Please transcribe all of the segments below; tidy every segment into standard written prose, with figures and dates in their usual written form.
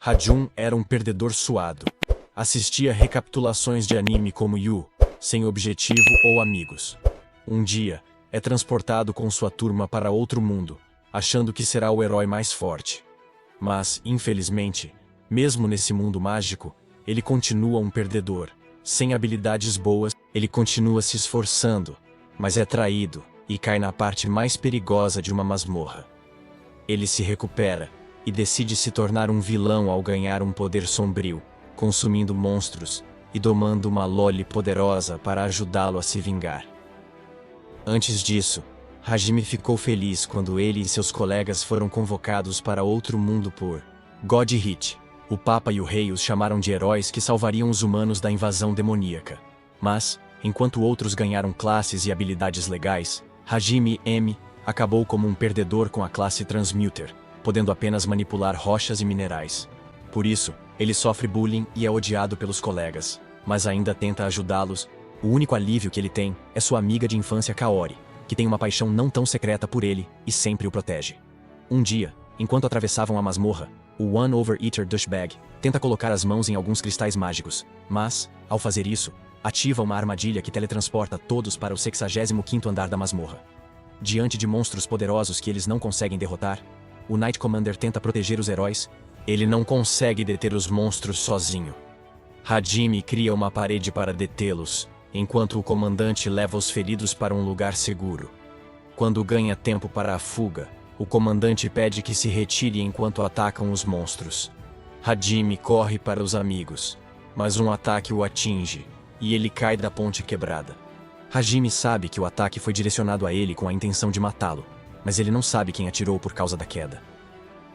Hajun era um perdedor suado. Assistia recapitulações de anime como Yu, sem objetivo ou amigos. Um dia, é transportado com sua turma para outro mundo, achando que será o herói mais forte. Mas, infelizmente, mesmo nesse mundo mágico, ele continua um perdedor. Sem habilidades boas, ele continua se esforçando, mas é traído e cai na parte mais perigosa de uma masmorra. Ele se recupera e decide se tornar um vilão ao ganhar um poder sombrio, consumindo monstros e domando uma Loli poderosa para ajudá-lo a se vingar. Antes disso, Hajime ficou feliz quando ele e seus colegas foram convocados para outro mundo por Godhith. O Papa e o Rei os chamaram de heróis que salvariam os humanos da invasão demoníaca. Mas, enquanto outros ganharam classes e habilidades legais, Hajime M acabou como um perdedor com a classe Transmuter, podendo apenas manipular rochas e minerais. Por isso, ele sofre bullying e é odiado pelos colegas, mas ainda tenta ajudá-los. O único alívio que ele tem é sua amiga de infância Kaori, que tem uma paixão não tão secreta por ele e sempre o protege. Um dia, enquanto atravessavam a masmorra, o One Overeater Douchebag tenta colocar as mãos em alguns cristais mágicos, mas, ao fazer isso, ativa uma armadilha que teletransporta todos para o 65º andar da masmorra. Diante de monstros poderosos que eles não conseguem derrotar, o Knight Commander tenta proteger os heróis. Ele não consegue deter os monstros sozinho. Hajime cria uma parede para detê-los, enquanto o comandante leva os feridos para um lugar seguro. Quando ganha tempo para a fuga, o comandante pede que se retire enquanto atacam os monstros. Hajime corre para os amigos, mas um ataque o atinge, e ele cai da ponte quebrada. Hajime sabe que o ataque foi direcionado a ele com a intenção de matá-lo, mas ele não sabe quem atirou por causa da queda.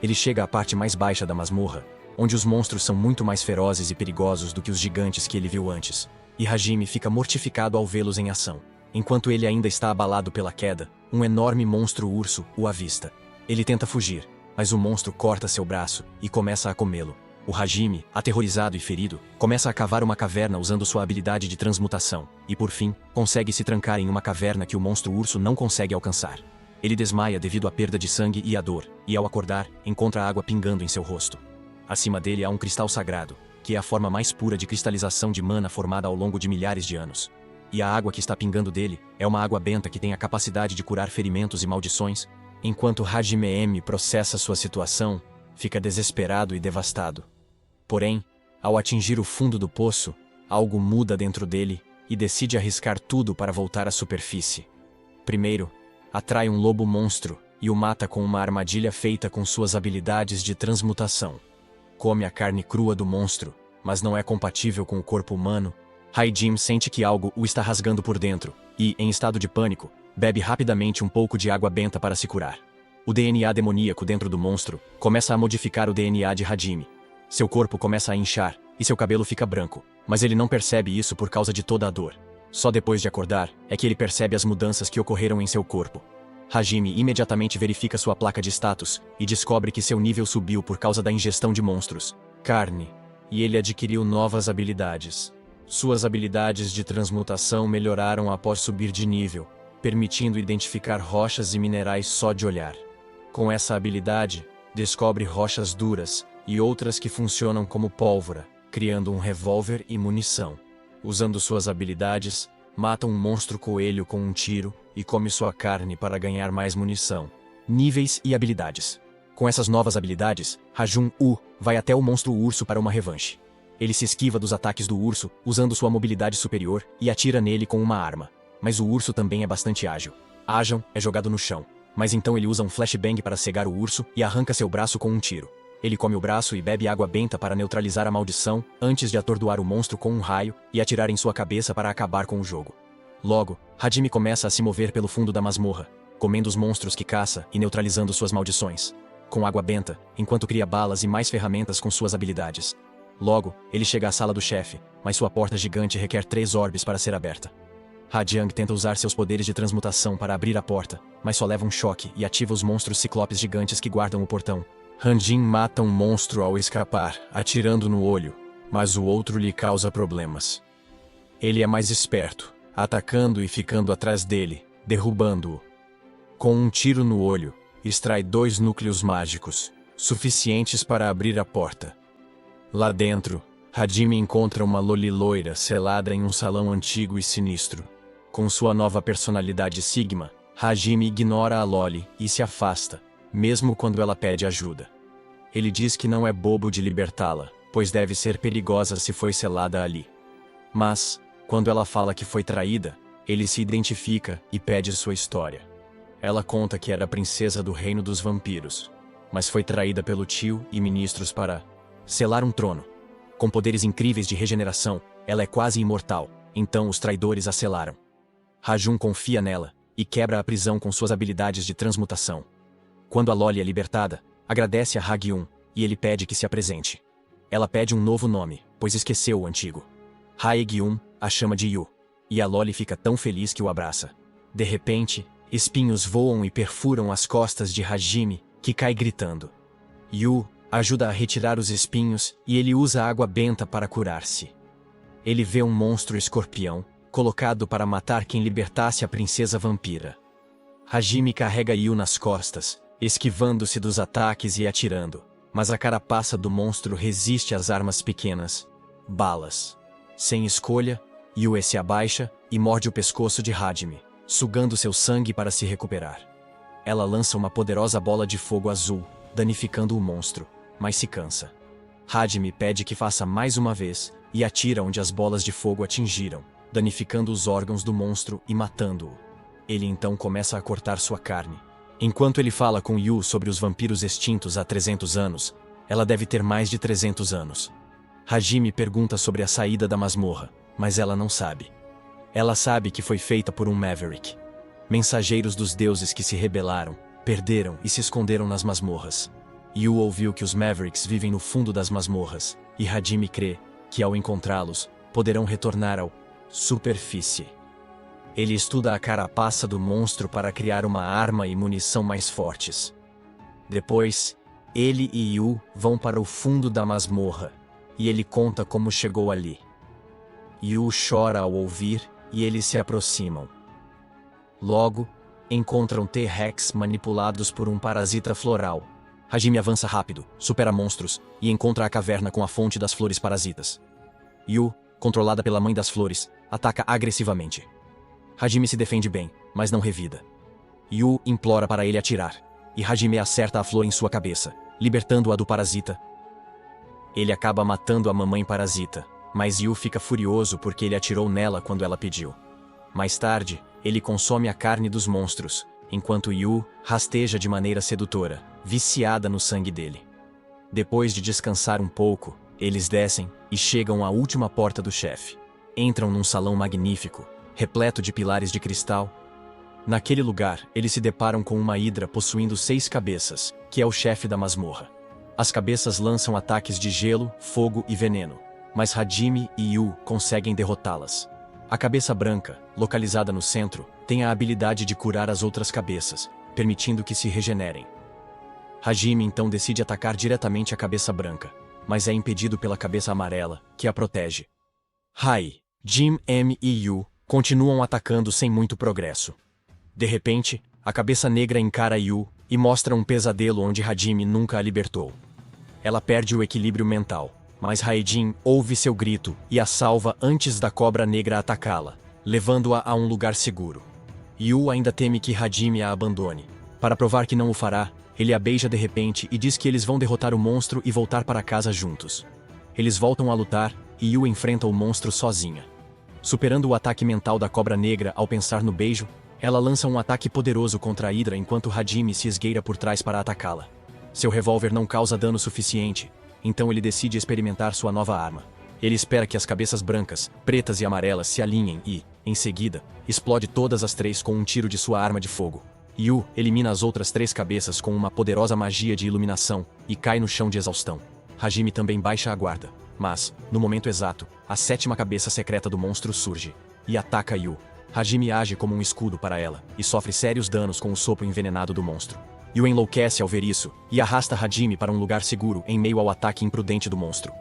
Ele chega à parte mais baixa da masmorra, onde os monstros são muito mais ferozes e perigosos do que os gigantes que ele viu antes, e Hajime fica mortificado ao vê-los em ação. Enquanto ele ainda está abalado pela queda, um enorme monstro urso o avista. Ele tenta fugir, mas o monstro corta seu braço e começa a comê-lo. O Hajime, aterrorizado e ferido, começa a cavar uma caverna usando sua habilidade de transmutação, e por fim, consegue se trancar em uma caverna que o monstro urso não consegue alcançar. Ele desmaia devido à perda de sangue e à dor, e ao acordar, encontra água pingando em seu rosto. Acima dele há um cristal sagrado, que é a forma mais pura de cristalização de mana formada ao longo de milhares de anos. E a água que está pingando dele é uma água benta que tem a capacidade de curar ferimentos e maldições. Enquanto Hajime M processa sua situação, fica desesperado e devastado. Porém, ao atingir o fundo do poço, algo muda dentro dele e decide arriscar tudo para voltar à superfície. Primeiro, atrai um lobo monstro e o mata com uma armadilha feita com suas habilidades de transmutação. Come a carne crua do monstro, mas não é compatível com o corpo humano. Hajime sente que algo o está rasgando por dentro e, em estado de pânico, bebe rapidamente um pouco de água benta para se curar. O DNA demoníaco dentro do monstro começa a modificar o DNA de Hajime. Seu corpo começa a inchar e seu cabelo fica branco, mas ele não percebe isso por causa de toda a dor. Só depois de acordar é que ele percebe as mudanças que ocorreram em seu corpo. Hajime imediatamente verifica sua placa de status e descobre que seu nível subiu por causa da ingestão de monstros, carne, e ele adquiriu novas habilidades. Suas habilidades de transmutação melhoraram após subir de nível, permitindo identificar rochas e minerais só de olhar. Com essa habilidade, descobre rochas duras e outras que funcionam como pólvora, criando um revólver e munição. Usando suas habilidades, mata um monstro coelho com um tiro e come sua carne para ganhar mais munição. Níveis e habilidades. Com essas novas habilidades, Hajun-U vai até o monstro urso para uma revanche. Ele se esquiva dos ataques do urso, usando sua mobilidade superior, e atira nele com uma arma. Mas o urso também é bastante ágil. Ajan é jogado no chão, mas então ele usa um flashbang para cegar o urso e arranca seu braço com um tiro. Ele come o braço e bebe água benta para neutralizar a maldição, antes de atordoar o monstro com um raio e atirar em sua cabeça para acabar com o jogo. Logo, Hajime começa a se mover pelo fundo da masmorra, comendo os monstros que caça e neutralizando suas maldições. Com água benta, enquanto cria balas e mais ferramentas com suas habilidades. Logo, ele chega à sala do chefe, mas sua porta gigante requer 3 orbes para ser aberta. Hajang tenta usar seus poderes de transmutação para abrir a porta, mas só leva um choque e ativa os monstros ciclopes gigantes que guardam o portão. Hanjin mata um monstro ao escapar, atirando no olho, mas o outro lhe causa problemas. Ele é mais esperto, atacando e ficando atrás dele, derrubando-o. Com um tiro no olho, extrai 2 núcleos mágicos, suficientes para abrir a porta. Lá dentro, Hajime encontra uma loli loira selada em um salão antigo e sinistro. Com sua nova personalidade Sigma, Hajime ignora a loli e se afasta, mesmo quando ela pede ajuda. Ele diz que não é bobo de libertá-la, pois deve ser perigosa se foi selada ali. Mas, quando ela fala que foi traída, ele se identifica e pede sua história. Ela conta que era princesa do reino dos vampiros, mas foi traída pelo tio e ministros para selar um trono. Com poderes incríveis de regeneração, ela é quase imortal, então os traidores a selaram. Rajun confia nela e quebra a prisão com suas habilidades de transmutação. Quando a loli é libertada, agradece a Hagyun e ele pede que se apresente. Ela pede um novo nome, pois esqueceu o antigo. Haegyun a chama de Yu, e a loli fica tão feliz que o abraça. De repente, espinhos voam e perfuram as costas de Hajime, que cai gritando. Yu ajuda a retirar os espinhos e ele usa água benta para curar-se. Ele vê um monstro escorpião, colocado para matar quem libertasse a princesa vampira. Hajime carrega Yu nas costas, esquivando-se dos ataques e atirando, mas a carapaça do monstro resiste às armas pequenas. Balas. Sem escolha, Yu se abaixa e morde o pescoço de Hajime, sugando seu sangue para se recuperar. Ela lança uma poderosa bola de fogo azul, danificando o monstro, mas se cansa. Hajime pede que faça mais uma vez e atira onde as bolas de fogo atingiram, danificando os órgãos do monstro e matando-o. Ele então começa a cortar sua carne. Enquanto ele fala com Yu sobre os vampiros extintos há 300 anos, ela deve ter mais de 300 anos. Hajime pergunta sobre a saída da masmorra, mas ela não sabe. Ela sabe que foi feita por um Maverick. Mensageiros dos deuses que se rebelaram, perderam e se esconderam nas masmorras. Yu ouviu que os Mavericks vivem no fundo das masmorras, e Hajime crê que ao encontrá-los, poderão retornar ao superfície. Ele estuda a carapaça do monstro para criar uma arma e munição mais fortes. Depois, ele e Yu vão para o fundo da masmorra, e ele conta como chegou ali. Yu chora ao ouvir, e eles se aproximam. Logo, encontram T-Rex manipulados por um parasita floral. Hajime avança rápido, supera monstros, e encontra a caverna com a fonte das flores parasitas. Yu, controlada pela mãe das flores, ataca agressivamente. Hajime se defende bem, mas não revida. Yu implora para ele atirar, e Hajime acerta a flor em sua cabeça, libertando-a do parasita. Ele acaba matando a mamãe parasita, mas Yu fica furioso porque ele atirou nela quando ela pediu. Mais tarde, ele consome a carne dos monstros, enquanto Yu rasteja de maneira sedutora, viciada no sangue dele. Depois de descansar um pouco, eles descem e chegam à última porta do chefe. Entram num salão magnífico, repleto de pilares de cristal. Naquele lugar, eles se deparam com uma hidra possuindo 6 cabeças, que é o chefe da masmorra. As cabeças lançam ataques de gelo, fogo e veneno, mas Hajime e Yu conseguem derrotá-las. A cabeça branca, localizada no centro, tem a habilidade de curar as outras cabeças, permitindo que se regenerem. Hajime então decide atacar diretamente a cabeça branca, mas é impedido pela cabeça amarela, que a protege. Hai, Jim, M e Yu continuam atacando sem muito progresso. De repente, a cabeça negra encara Yu e mostra um pesadelo onde Hajime nunca a libertou. Ela perde o equilíbrio mental, mas Haejin ouve seu grito e a salva antes da cobra negra atacá-la, levando-a a um lugar seguro. Yu ainda teme que Hajime a abandone. Para provar que não o fará, ele a beija de repente e diz que eles vão derrotar o monstro e voltar para casa juntos. Eles voltam a lutar e Yu enfrenta o monstro sozinha. Superando o ataque mental da cobra negra ao pensar no beijo, ela lança um ataque poderoso contra a Hidra enquanto Hajime se esgueira por trás para atacá-la. Seu revólver não causa dano suficiente, então ele decide experimentar sua nova arma. Ele espera que as cabeças brancas, pretas e amarelas se alinhem e, em seguida, explode todas as 3 com um tiro de sua arma de fogo. Yu elimina as outras 3 cabeças com uma poderosa magia de iluminação e cai no chão de exaustão. Hajime também baixa a guarda, mas, no momento exato, a 7ª cabeça secreta do monstro surge e ataca Yu. Hajime age como um escudo para ela e sofre sérios danos com o sopro envenenado do monstro. Yu enlouquece ao ver isso e arrasta Hajime para um lugar seguro em meio ao ataque imprudente do monstro.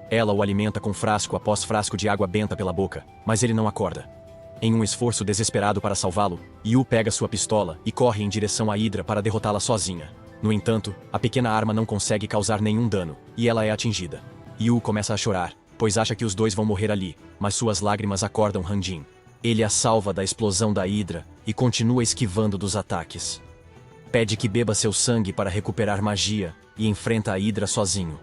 Ela o alimenta com frasco após frasco de água benta pela boca, mas ele não acorda. Em um esforço desesperado para salvá-lo, Yu pega sua pistola e corre em direção à Hidra para derrotá-la sozinha. No entanto, a pequena arma não consegue causar nenhum dano, e ela é atingida. Yu começa a chorar, pois acha que os dois vão morrer ali, mas suas lágrimas acordam Han-Jin. Ele a salva da explosão da Hidra e continua esquivando dos ataques. Pede que beba seu sangue para recuperar magia e enfrenta a Hidra sozinho.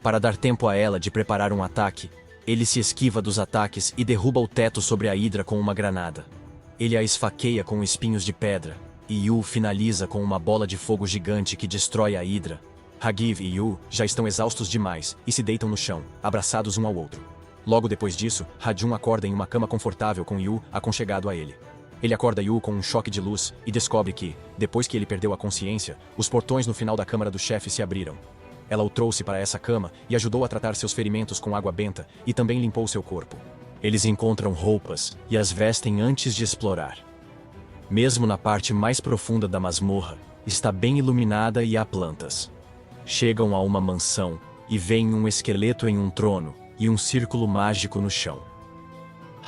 Para dar tempo a ela de preparar um ataque, ele se esquiva dos ataques e derruba o teto sobre a Hidra com uma granada. Ele a esfaqueia com espinhos de pedra, e Yu finaliza com uma bola de fogo gigante que destrói a Hidra. Hagiv e Yu já estão exaustos demais e se deitam no chão, abraçados um ao outro. Logo depois disso, Ha-Jun acorda em uma cama confortável com Yu aconchegado a ele. Ele acorda Yu com um choque de luz e descobre que, depois que ele perdeu a consciência, os portões no final da câmara do chefe se abriram. Ela o trouxe para essa cama e ajudou a tratar seus ferimentos com água benta e também limpou seu corpo. Eles encontram roupas e as vestem antes de explorar. Mesmo na parte mais profunda da masmorra, está bem iluminada e há plantas. Chegam a uma mansão e veem um esqueleto em um trono e um círculo mágico no chão.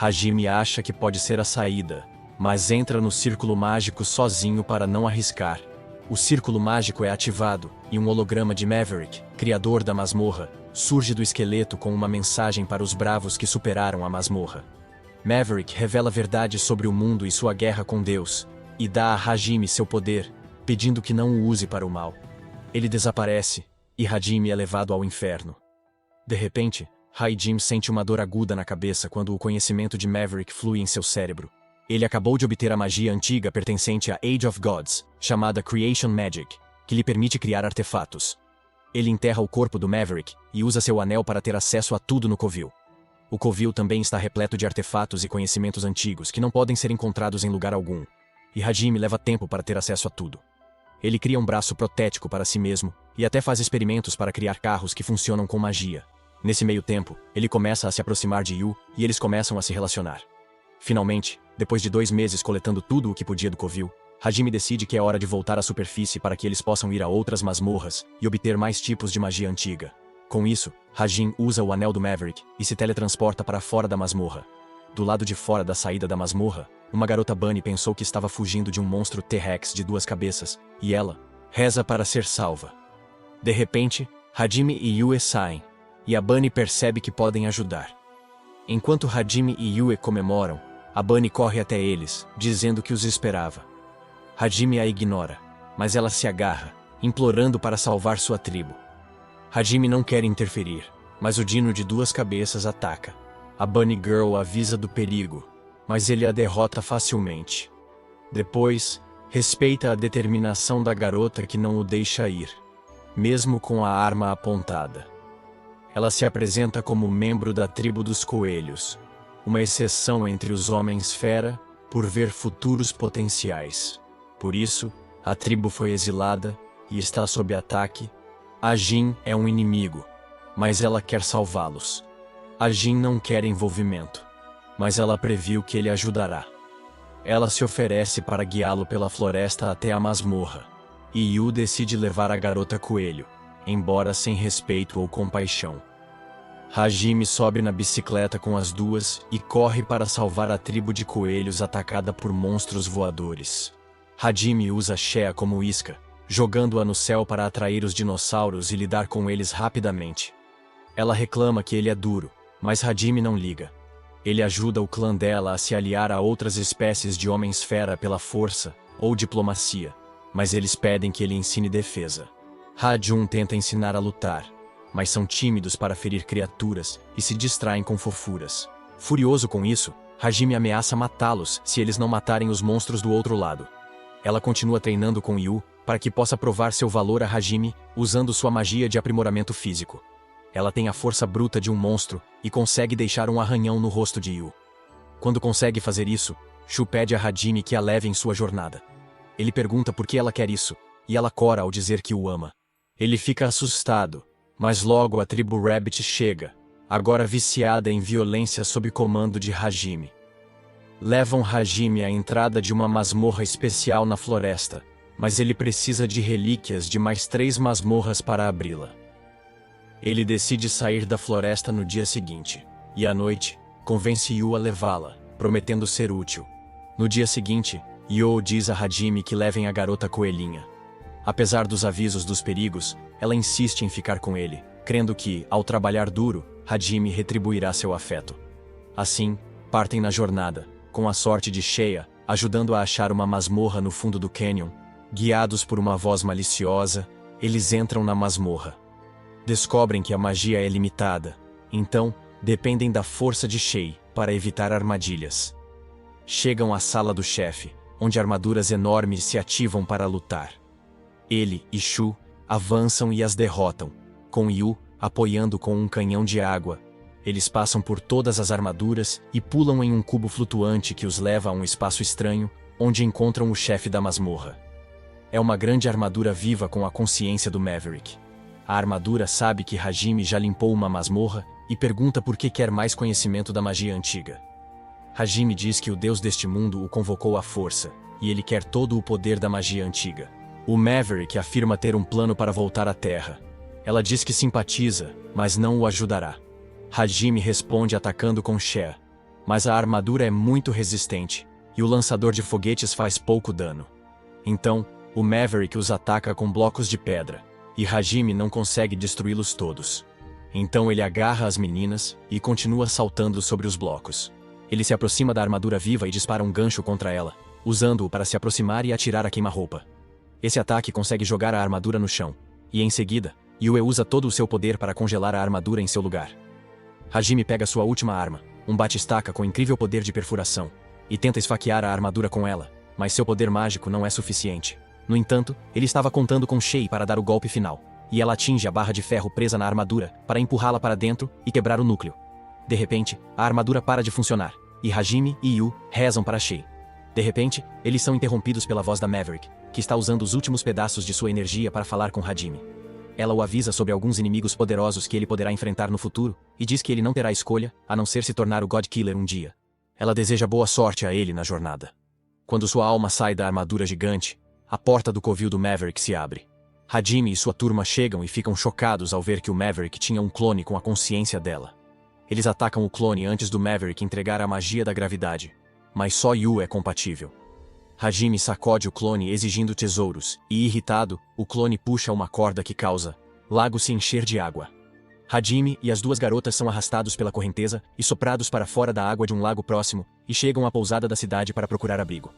Hajime acha que pode ser a saída, mas entra no círculo mágico sozinho para não arriscar. O círculo mágico é ativado e um holograma de Maverick, criador da masmorra, surge do esqueleto com uma mensagem para os bravos que superaram a masmorra. Maverick revela a verdade sobre o mundo e sua guerra com Deus, e dá a Hajime seu poder, pedindo que não o use para o mal. Ele desaparece, e Hajime é levado ao inferno. De repente, Haijim sente uma dor aguda na cabeça quando o conhecimento de Maverick flui em seu cérebro. Ele acabou de obter a magia antiga pertencente à Age of Gods, chamada Creation Magic, que lhe permite criar artefatos. Ele enterra o corpo do Maverick e usa seu anel para ter acesso a tudo no covil. O covil também está repleto de artefatos e conhecimentos antigos que não podem ser encontrados em lugar algum, e Hajime leva tempo para ter acesso a tudo. Ele cria um braço protético para si mesmo e até faz experimentos para criar carros que funcionam com magia. Nesse meio tempo, ele começa a se aproximar de Yu e eles começam a se relacionar. Finalmente, depois de 2 meses coletando tudo o que podia do covil, Hajime decide que é hora de voltar à superfície para que eles possam ir a outras masmorras e obter mais tipos de magia antiga. Com isso, Hajime usa o anel do Maverick e se teletransporta para fora da masmorra. Do lado de fora da saída da masmorra, uma garota Bunny pensou que estava fugindo de um monstro T-Rex de 2 cabeças, e ela reza para ser salva. De repente, Hajime e Yue saem, e a Bunny percebe que podem ajudar. Enquanto Hajime e Yue comemoram, a Bunny corre até eles, dizendo que os esperava. Hajime a ignora, mas ela se agarra, implorando para salvar sua tribo. Hajime não quer interferir, mas o Dino de 2 cabeças ataca. A Bunny Girl avisa do perigo, mas ele a derrota facilmente. Depois, respeita a determinação da garota que não o deixa ir, mesmo com a arma apontada. Ela se apresenta como membro da tribo dos coelhos, uma exceção entre os homens-fera, por ver futuros potenciais. Por isso, a tribo foi exilada e está sob ataque. A Jin é um inimigo, mas ela quer salvá-los. A Jin não quer envolvimento, mas ela previu que ele ajudará. Ela se oferece para guiá-lo pela floresta até a masmorra, e Yu decide levar a garota coelho, embora sem respeito ou compaixão. Hajime sobe na bicicleta com as duas e corre para salvar a tribo de coelhos atacada por monstros voadores. Hajime usa Shea como isca, jogando-a no céu para atrair os dinossauros e lidar com eles rapidamente. Ela reclama que ele é duro, mas Hajime não liga. Ele ajuda o clã dela a se aliar a outras espécies de homens-fera pela força ou diplomacia, mas eles pedem que ele ensine defesa. Ha-Jun tenta ensinar a lutar, mas são tímidos para ferir criaturas e se distraem com fofuras. Furioso com isso, Hajime ameaça matá-los se eles não matarem os monstros do outro lado. Ela continua treinando com Yu para que possa provar seu valor a Hajime usando sua magia de aprimoramento físico. Ela tem a força bruta de um monstro e consegue deixar um arranhão no rosto de Yu. Quando consegue fazer isso, Shu pede a Hajime que a leve em sua jornada. Ele pergunta por que ela quer isso, e ela cora ao dizer que o ama. Ele fica assustado, mas logo a tribo Rabbit chega, agora viciada em violência sob comando de Hajime. Levam Hajime à entrada de uma masmorra especial na floresta, mas ele precisa de relíquias de mais 3 masmorras para abri-la. Ele decide sair da floresta no dia seguinte, e à noite, convence Yu a levá-la, prometendo ser útil. No dia seguinte, Yu diz a Hajime que levem a garota coelhinha. Apesar dos avisos dos perigos, ela insiste em ficar com ele, crendo que, ao trabalhar duro, Hajime retribuirá seu afeto. Assim, partem na jornada, com a sorte de Shea, ajudando a achar uma masmorra no fundo do canyon. Guiados por uma voz maliciosa, eles entram na masmorra. Descobrem que a magia é limitada, então, dependem da força de Shea para evitar armadilhas. Chegam à sala do chefe, onde armaduras enormes se ativam para lutar. Ele e Shu avançam e as derrotam, com Yu apoiando com um canhão de água. Eles passam por todas as armaduras e pulam em um cubo flutuante que os leva a um espaço estranho, onde encontram o chefe da masmorra. É uma grande armadura viva com a consciência do Maverick. A armadura sabe que Hajime já limpou uma masmorra e pergunta por que quer mais conhecimento da magia antiga. Hajime diz que o deus deste mundo o convocou à força, e ele quer todo o poder da magia antiga. O Maverick afirma ter um plano para voltar à Terra. Ela diz que simpatiza, mas não o ajudará. Hajime responde atacando com Shea, mas a armadura é muito resistente, e o lançador de foguetes faz pouco dano. Então, o Maverick os ataca com blocos de pedra, e Hajime não consegue destruí-los todos. Então ele agarra as meninas e continua saltando sobre os blocos. Ele se aproxima da armadura viva e dispara um gancho contra ela, usando-o para se aproximar e atirar a queima-roupa. Esse ataque consegue jogar a armadura no chão, e em seguida, Yue usa todo o seu poder para congelar a armadura em seu lugar. Hajime pega sua última arma, um bate-estaca com incrível poder de perfuração, e tenta esfaquear a armadura com ela, mas seu poder mágico não é suficiente. No entanto, ele estava contando com Shea para dar o golpe final, e ela atinge a barra de ferro presa na armadura para empurrá-la para dentro e quebrar o núcleo. De repente, a armadura para de funcionar, e Hajime e Yu rezam para Shea. De repente, eles são interrompidos pela voz da Maverick, que está usando os últimos pedaços de sua energia para falar com Hajime. Ela o avisa sobre alguns inimigos poderosos que ele poderá enfrentar no futuro, e diz que ele não terá escolha, a não ser se tornar o God Killer um dia. Ela deseja boa sorte a ele na jornada. Quando sua alma sai da armadura gigante, a porta do covil do Maverick se abre. Hajime e sua turma chegam e ficam chocados ao ver que o Maverick tinha um clone com a consciência dela. Eles atacam o clone antes do Maverick entregar a magia da gravidade, mas só Yu é compatível. Hajime sacode o clone exigindo tesouros, e irritado, o clone puxa uma corda que causa lago se encher de água. Hajime e as duas garotas são arrastados pela correnteza e soprados para fora da água de um lago próximo, e chegam à pousada da cidade para procurar abrigo.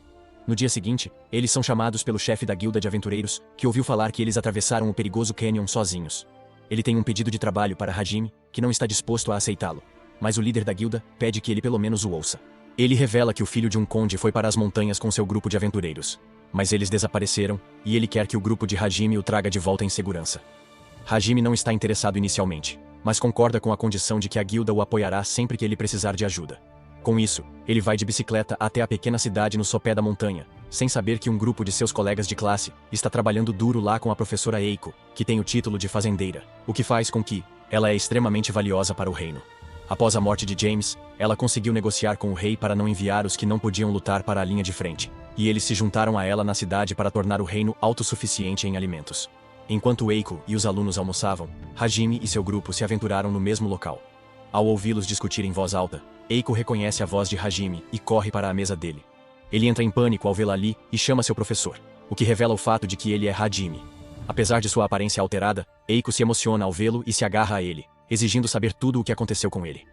No dia seguinte, eles são chamados pelo chefe da guilda de aventureiros, que ouviu falar que eles atravessaram o perigoso canyon sozinhos. Ele tem um pedido de trabalho para Hajime, que não está disposto a aceitá-lo, mas o líder da guilda pede que ele pelo menos o ouça. Ele revela que o filho de um conde foi para as montanhas com seu grupo de aventureiros, mas eles desapareceram, e ele quer que o grupo de Hajime o traga de volta em segurança. Hajime não está interessado inicialmente, mas concorda com a condição de que a guilda o apoiará sempre que ele precisar de ajuda. Com isso, ele vai de bicicleta até a pequena cidade no sopé da montanha, sem saber que um grupo de seus colegas de classe está trabalhando duro lá com a professora Eiko, que tem o título de fazendeira, o que faz com que ela é extremamente valiosa para o reino. Após a morte de James, ela conseguiu negociar com o rei para não enviar os que não podiam lutar para a linha de frente, e eles se juntaram a ela na cidade para tornar o reino autossuficiente em alimentos. Enquanto Eiko e os alunos almoçavam, Hajime e seu grupo se aventuraram no mesmo local. Ao ouvi-los discutir em voz alta, Eiko reconhece a voz de Hajime e corre para a mesa dele. Ele entra em pânico ao vê-la ali e chama seu professor, o que revela o fato de que ele é Hajime. Apesar de sua aparência alterada, Eiko se emociona ao vê-lo e se agarra a ele, exigindo saber tudo o que aconteceu com ele.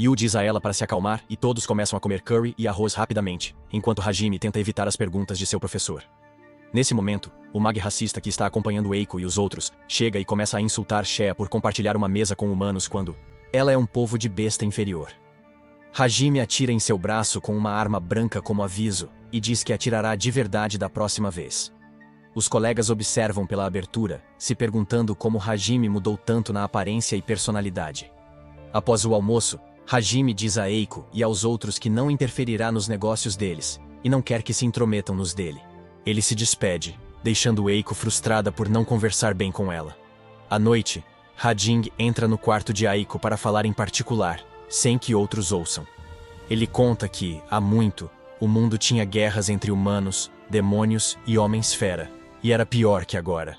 Yu diz a ela para se acalmar e todos começam a comer curry e arroz rapidamente, enquanto Hajime tenta evitar as perguntas de seu professor. Nesse momento, o mag racista que está acompanhando Eiko e os outros chega e começa a insultar Shea por compartilhar uma mesa com humanos quando ela é um povo de besta inferior. Hajime atira em seu braço com uma arma branca como aviso e diz que atirará de verdade da próxima vez. Os colegas observam pela abertura, se perguntando como Hajime mudou tanto na aparência e personalidade. Após o almoço, Hajime diz a Eiko e aos outros que não interferirá nos negócios deles, e não quer que se intrometam nos dele. Ele se despede, deixando Eiko frustrada por não conversar bem com ela. À noite, Hajime entra no quarto de Eiko para falar em particular, sem que outros ouçam. Ele conta que, há muito, o mundo tinha guerras entre humanos, demônios e homens-fera, e era pior que agora.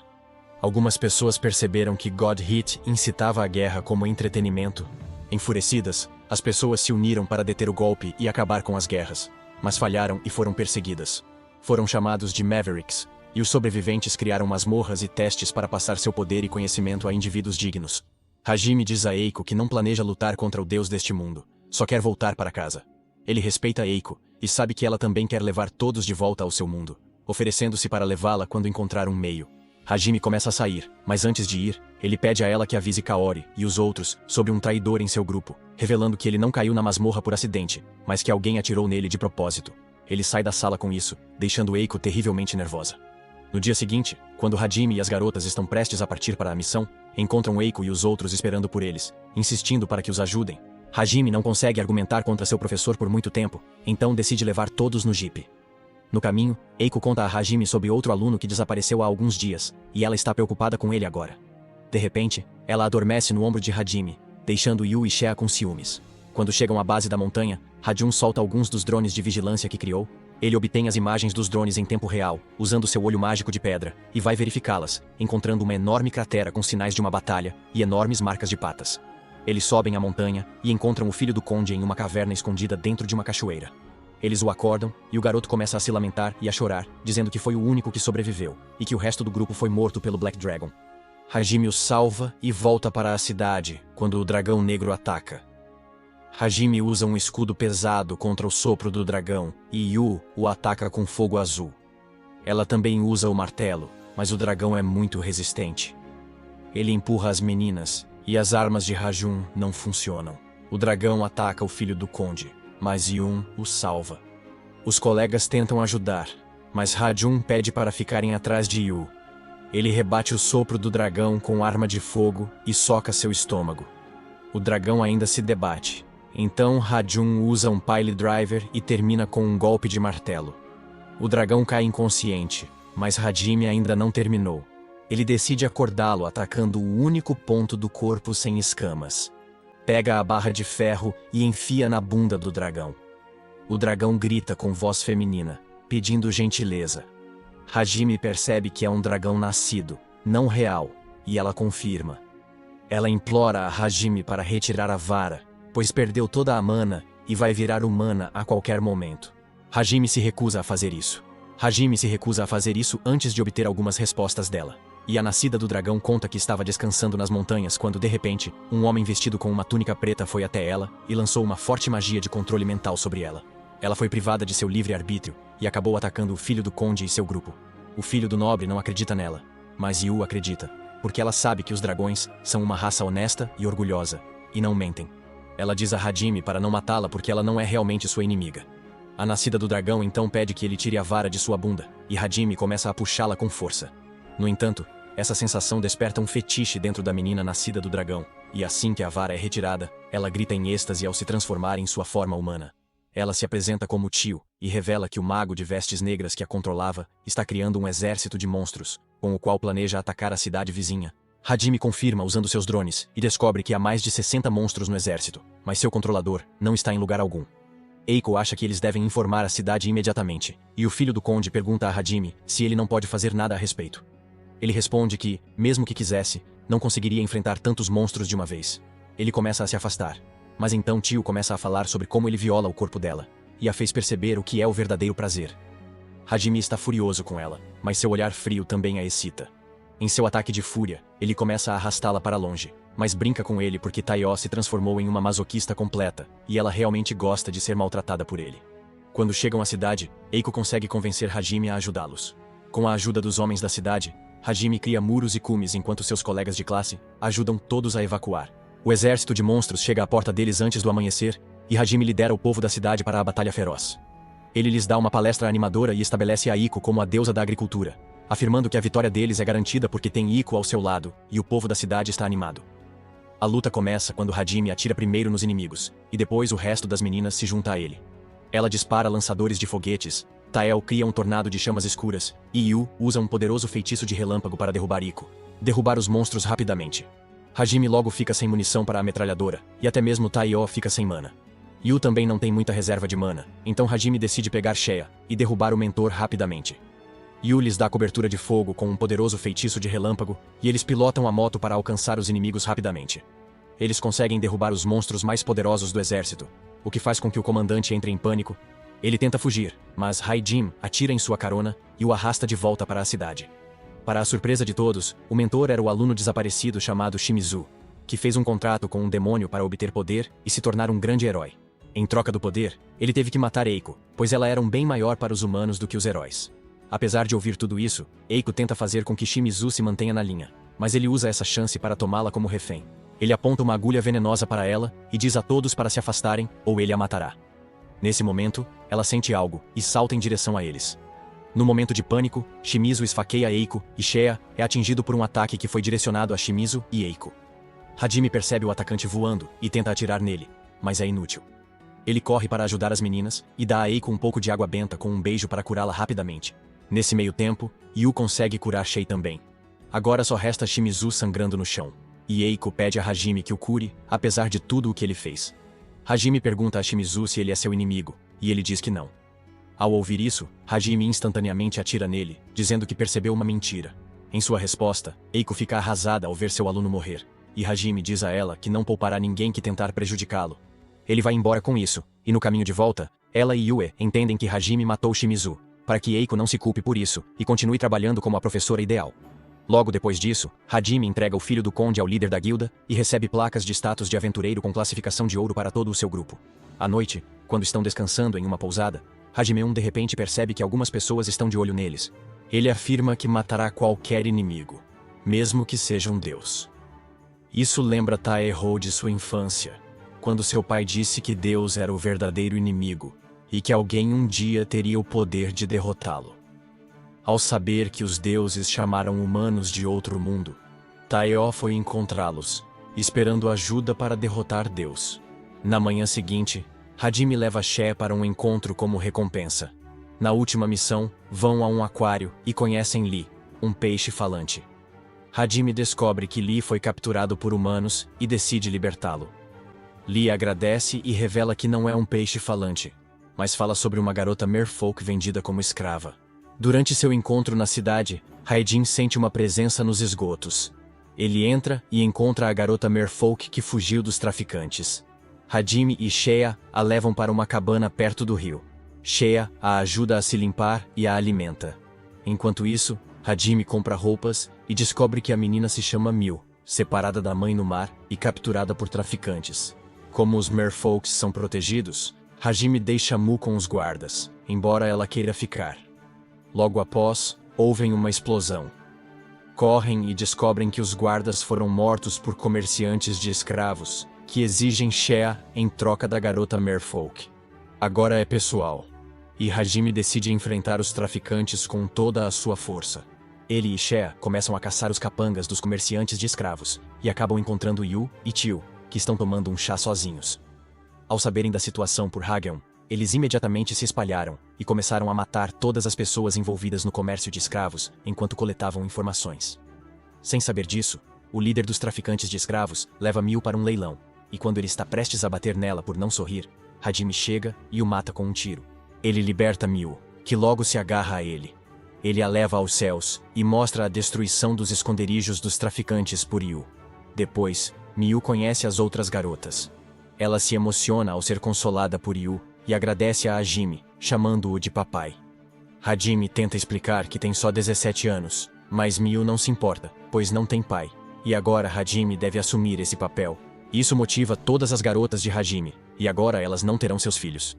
Algumas pessoas perceberam que God Hit incitava a guerra como entretenimento. Enfurecidas, as pessoas se uniram para deter o golpe e acabar com as guerras, mas falharam e foram perseguidas. Foram chamados de Mavericks, e os sobreviventes criaram masmorras e testes para passar seu poder e conhecimento a indivíduos dignos. Hajime diz a Eiko que não planeja lutar contra o deus deste mundo, só quer voltar para casa. Ele respeita Eiko e sabe que ela também quer levar todos de volta ao seu mundo, oferecendo-se para levá-la quando encontrar um meio. Hajime começa a sair, mas antes de ir, ele pede a ela que avise Kaori e os outros sobre um traidor em seu grupo, revelando que ele não caiu na masmorra por acidente, mas que alguém atirou nele de propósito. Ele sai da sala com isso, deixando Eiko terrivelmente nervosa. No dia seguinte, quando Hajime e as garotas estão prestes a partir para a missão, encontram Eiko e os outros esperando por eles, insistindo para que os ajudem. Hajime não consegue argumentar contra seu professor por muito tempo, então decide levar todos no jipe. No caminho, Eiko conta a Hajime sobre outro aluno que desapareceu há alguns dias, e ela está preocupada com ele agora. De repente, ela adormece no ombro de Hajime, deixando Yu e Shea com ciúmes. Quando chegam à base da montanha, Hajun solta alguns dos drones de vigilância que criou. Ele obtém as imagens dos drones em tempo real, usando seu olho mágico de pedra, e vai verificá-las, encontrando uma enorme cratera com sinais de uma batalha e enormes marcas de patas. Eles sobem a montanha e encontram o filho do conde em uma caverna escondida dentro de uma cachoeira. Eles o acordam, e o garoto começa a se lamentar e a chorar, dizendo que foi o único que sobreviveu, e que o resto do grupo foi morto pelo Black Dragon. Hajime o salva e volta para a cidade, quando o dragão negro ataca. Hajime usa um escudo pesado contra o sopro do dragão, e Yu o ataca com fogo azul. Ela também usa o martelo, mas o dragão é muito resistente. Ele empurra as meninas, e as armas de Hajun não funcionam. O dragão ataca o filho do conde, mas Yun o salva. Os colegas tentam ajudar, mas Hajun pede para ficarem atrás de Yu. Ele rebate o sopro do dragão com arma de fogo e soca seu estômago. O dragão ainda se debate. Então Hajun usa um pile driver e termina com um golpe de martelo. O dragão cai inconsciente, mas Hajime ainda não terminou. Ele decide acordá-lo atacando o único ponto do corpo sem escamas. Pega a barra de ferro e enfia na bunda do dragão. O dragão grita com voz feminina, pedindo gentileza. Hajime percebe que é um dragão nascido, não real, e ela confirma. Ela implora a Hajime para retirar a vara, pois perdeu toda a mana e vai virar humana a qualquer momento. Hajime se recusa a fazer isso. Hajime se recusa a fazer isso antes de obter algumas respostas dela. E a nascida do dragão conta que estava descansando nas montanhas quando, de repente, um homem vestido com uma túnica preta foi até ela e lançou uma forte magia de controle mental sobre ela. Ela foi privada de seu livre-arbítrio e acabou atacando o filho do conde e seu grupo. O filho do nobre não acredita nela, mas Yu acredita, porque ela sabe que os dragões são uma raça honesta e orgulhosa, e não mentem. Ela diz a Hajime para não matá-la porque ela não é realmente sua inimiga. A nascida do dragão então pede que ele tire a vara de sua bunda, e Hajime começa a puxá-la com força. No entanto, essa sensação desperta um fetiche dentro da menina nascida do dragão, e assim que a vara é retirada, ela grita em êxtase ao se transformar em sua forma humana. Ela se apresenta como tio, e revela que o mago de vestes negras que a controlava está criando um exército de monstros, com o qual planeja atacar a cidade vizinha. Hajime confirma usando seus drones, e descobre que há mais de 60 monstros no exército, mas seu controlador não está em lugar algum. Eiko acha que eles devem informar a cidade imediatamente, e o filho do conde pergunta a Hajime se ele não pode fazer nada a respeito. Ele responde que, mesmo que quisesse, não conseguiria enfrentar tantos monstros de uma vez. Ele começa a se afastar. Mas então tio começa a falar sobre como ele viola o corpo dela, e a fez perceber o que é o verdadeiro prazer. Hajime está furioso com ela, mas seu olhar frio também a excita. Em seu ataque de fúria, ele começa a arrastá-la para longe, mas brinca com ele porque Taiyo se transformou em uma masoquista completa, e ela realmente gosta de ser maltratada por ele. Quando chegam à cidade, Eiko consegue convencer Hajime a ajudá-los. Com a ajuda dos homens da cidade, Hajime cria muros e cumes enquanto seus colegas de classe ajudam todos a evacuar. O exército de monstros chega à porta deles antes do amanhecer, e Hajime lidera o povo da cidade para a batalha feroz. Ele lhes dá uma palestra animadora e estabelece a Iko como a deusa da agricultura, afirmando que a vitória deles é garantida porque tem Iko ao seu lado, e o povo da cidade está animado. A luta começa quando Hajime atira primeiro nos inimigos, e depois o resto das meninas se junta a ele. Ela dispara lançadores de foguetes, Tael cria um tornado de chamas escuras, e Yu usa um poderoso feitiço de relâmpago para derrubar os monstros rapidamente. Hajime logo fica sem munição para a metralhadora, e até mesmo Taiyo fica sem mana. Yu também não tem muita reserva de mana, então Hajime decide pegar Shea e derrubar o mentor rapidamente. Yu lhes dá cobertura de fogo com um poderoso feitiço de relâmpago, e eles pilotam a moto para alcançar os inimigos rapidamente. Eles conseguem derrubar os monstros mais poderosos do exército, o que faz com que o comandante entre em pânico. Ele tenta fugir, mas Haijin atira em sua carona e o arrasta de volta para a cidade. Para a surpresa de todos, o mentor era o aluno desaparecido chamado Shimizu, que fez um contrato com um demônio para obter poder e se tornar um grande herói. Em troca do poder, ele teve que matar Eiko, pois ela era um bem maior para os humanos do que os heróis. Apesar de ouvir tudo isso, Eiko tenta fazer com que Shimizu se mantenha na linha, mas ele usa essa chance para tomá-la como refém. Ele aponta uma agulha venenosa para ela e diz a todos para se afastarem ou ele a matará. Nesse momento, ela sente algo e salta em direção a eles. No momento de pânico, Shimizu esfaqueia Eiko e Shea é atingido por um ataque que foi direcionado a Shimizu e Eiko. Hajime percebe o atacante voando e tenta atirar nele, mas é inútil. Ele corre para ajudar as meninas e dá a Eiko um pouco de água benta com um beijo para curá-la rapidamente. Nesse meio tempo, Yu consegue curar Shei também. Agora só resta Shimizu sangrando no chão. E Eiko pede a Hajime que o cure, apesar de tudo o que ele fez. Hajime pergunta a Shimizu se ele é seu inimigo, e ele diz que não. Ao ouvir isso, Hajime instantaneamente atira nele, dizendo que percebeu uma mentira. Em sua resposta, Eiko fica arrasada ao ver seu aluno morrer, e Hajime diz a ela que não poupará ninguém que tentar prejudicá-lo. Ele vai embora com isso, e no caminho de volta, ela e Yue entendem que Hajime matou Shimizu, para que Eiko não se culpe por isso e continue trabalhando como a professora ideal. Logo depois disso, Hajime entrega o filho do conde ao líder da guilda e recebe placas de status de aventureiro com classificação de ouro para todo o seu grupo. À noite, quando estão descansando em uma pousada, Hajime de repente percebe que algumas pessoas estão de olho neles. Ele afirma que matará qualquer inimigo, mesmo que seja um deus. Isso lembra Taeho de sua infância, quando seu pai disse que Deus era o verdadeiro inimigo e que alguém um dia teria o poder de derrotá-lo. Ao saber que os deuses chamaram humanos de outro mundo, Taeho foi encontrá-los, esperando ajuda para derrotar Deus. Na manhã seguinte, Hajime leva Shea para um encontro como recompensa. Na última missão, vão a um aquário e conhecem Lee, um peixe falante. Hajime descobre que Lee foi capturado por humanos e decide libertá-lo. Lee agradece e revela que não é um peixe falante, mas fala sobre uma garota merfolk vendida como escrava. Durante seu encontro na cidade, Haejin sente uma presença nos esgotos. Ele entra e encontra a garota merfolk que fugiu dos traficantes. Hajime e Shea a levam para uma cabana perto do rio. Shea a ajuda a se limpar e a alimenta. Enquanto isso, Hajime compra roupas e descobre que a menina se chama Miu, separada da mãe no mar e capturada por traficantes. Como os merfolks são protegidos, Hajime deixa Mu com os guardas, embora ela queira ficar. Logo após, ouvem uma explosão. Correm e descobrem que os guardas foram mortos por comerciantes de escravos, que exigem Shea em troca da garota merfolk. Agora é pessoal, e Hajime decide enfrentar os traficantes com toda a sua força. Ele e Shea começam a caçar os capangas dos comerciantes de escravos, e acabam encontrando Yu e Tio, que estão tomando um chá sozinhos. Ao saberem da situação por Hageon, eles imediatamente se espalharam e começaram a matar todas as pessoas envolvidas no comércio de escravos enquanto coletavam informações. Sem saber disso, o líder dos traficantes de escravos leva Miu para um leilão, e quando ele está prestes a bater nela por não sorrir, Hajime chega e o mata com um tiro. Ele liberta Miu, que logo se agarra a ele. Ele a leva aos céus e mostra a destruição dos esconderijos dos traficantes por Yu. Depois, Miu conhece as outras garotas. Ela se emociona ao ser consolada por Yu e agradece a Hajime, chamando-o de papai. Hajime tenta explicar que tem só 17 anos, mas Miu não se importa, pois não tem pai. E agora Hajime deve assumir esse papel. Isso motiva todas as garotas de Hajime, e agora elas não terão seus filhos.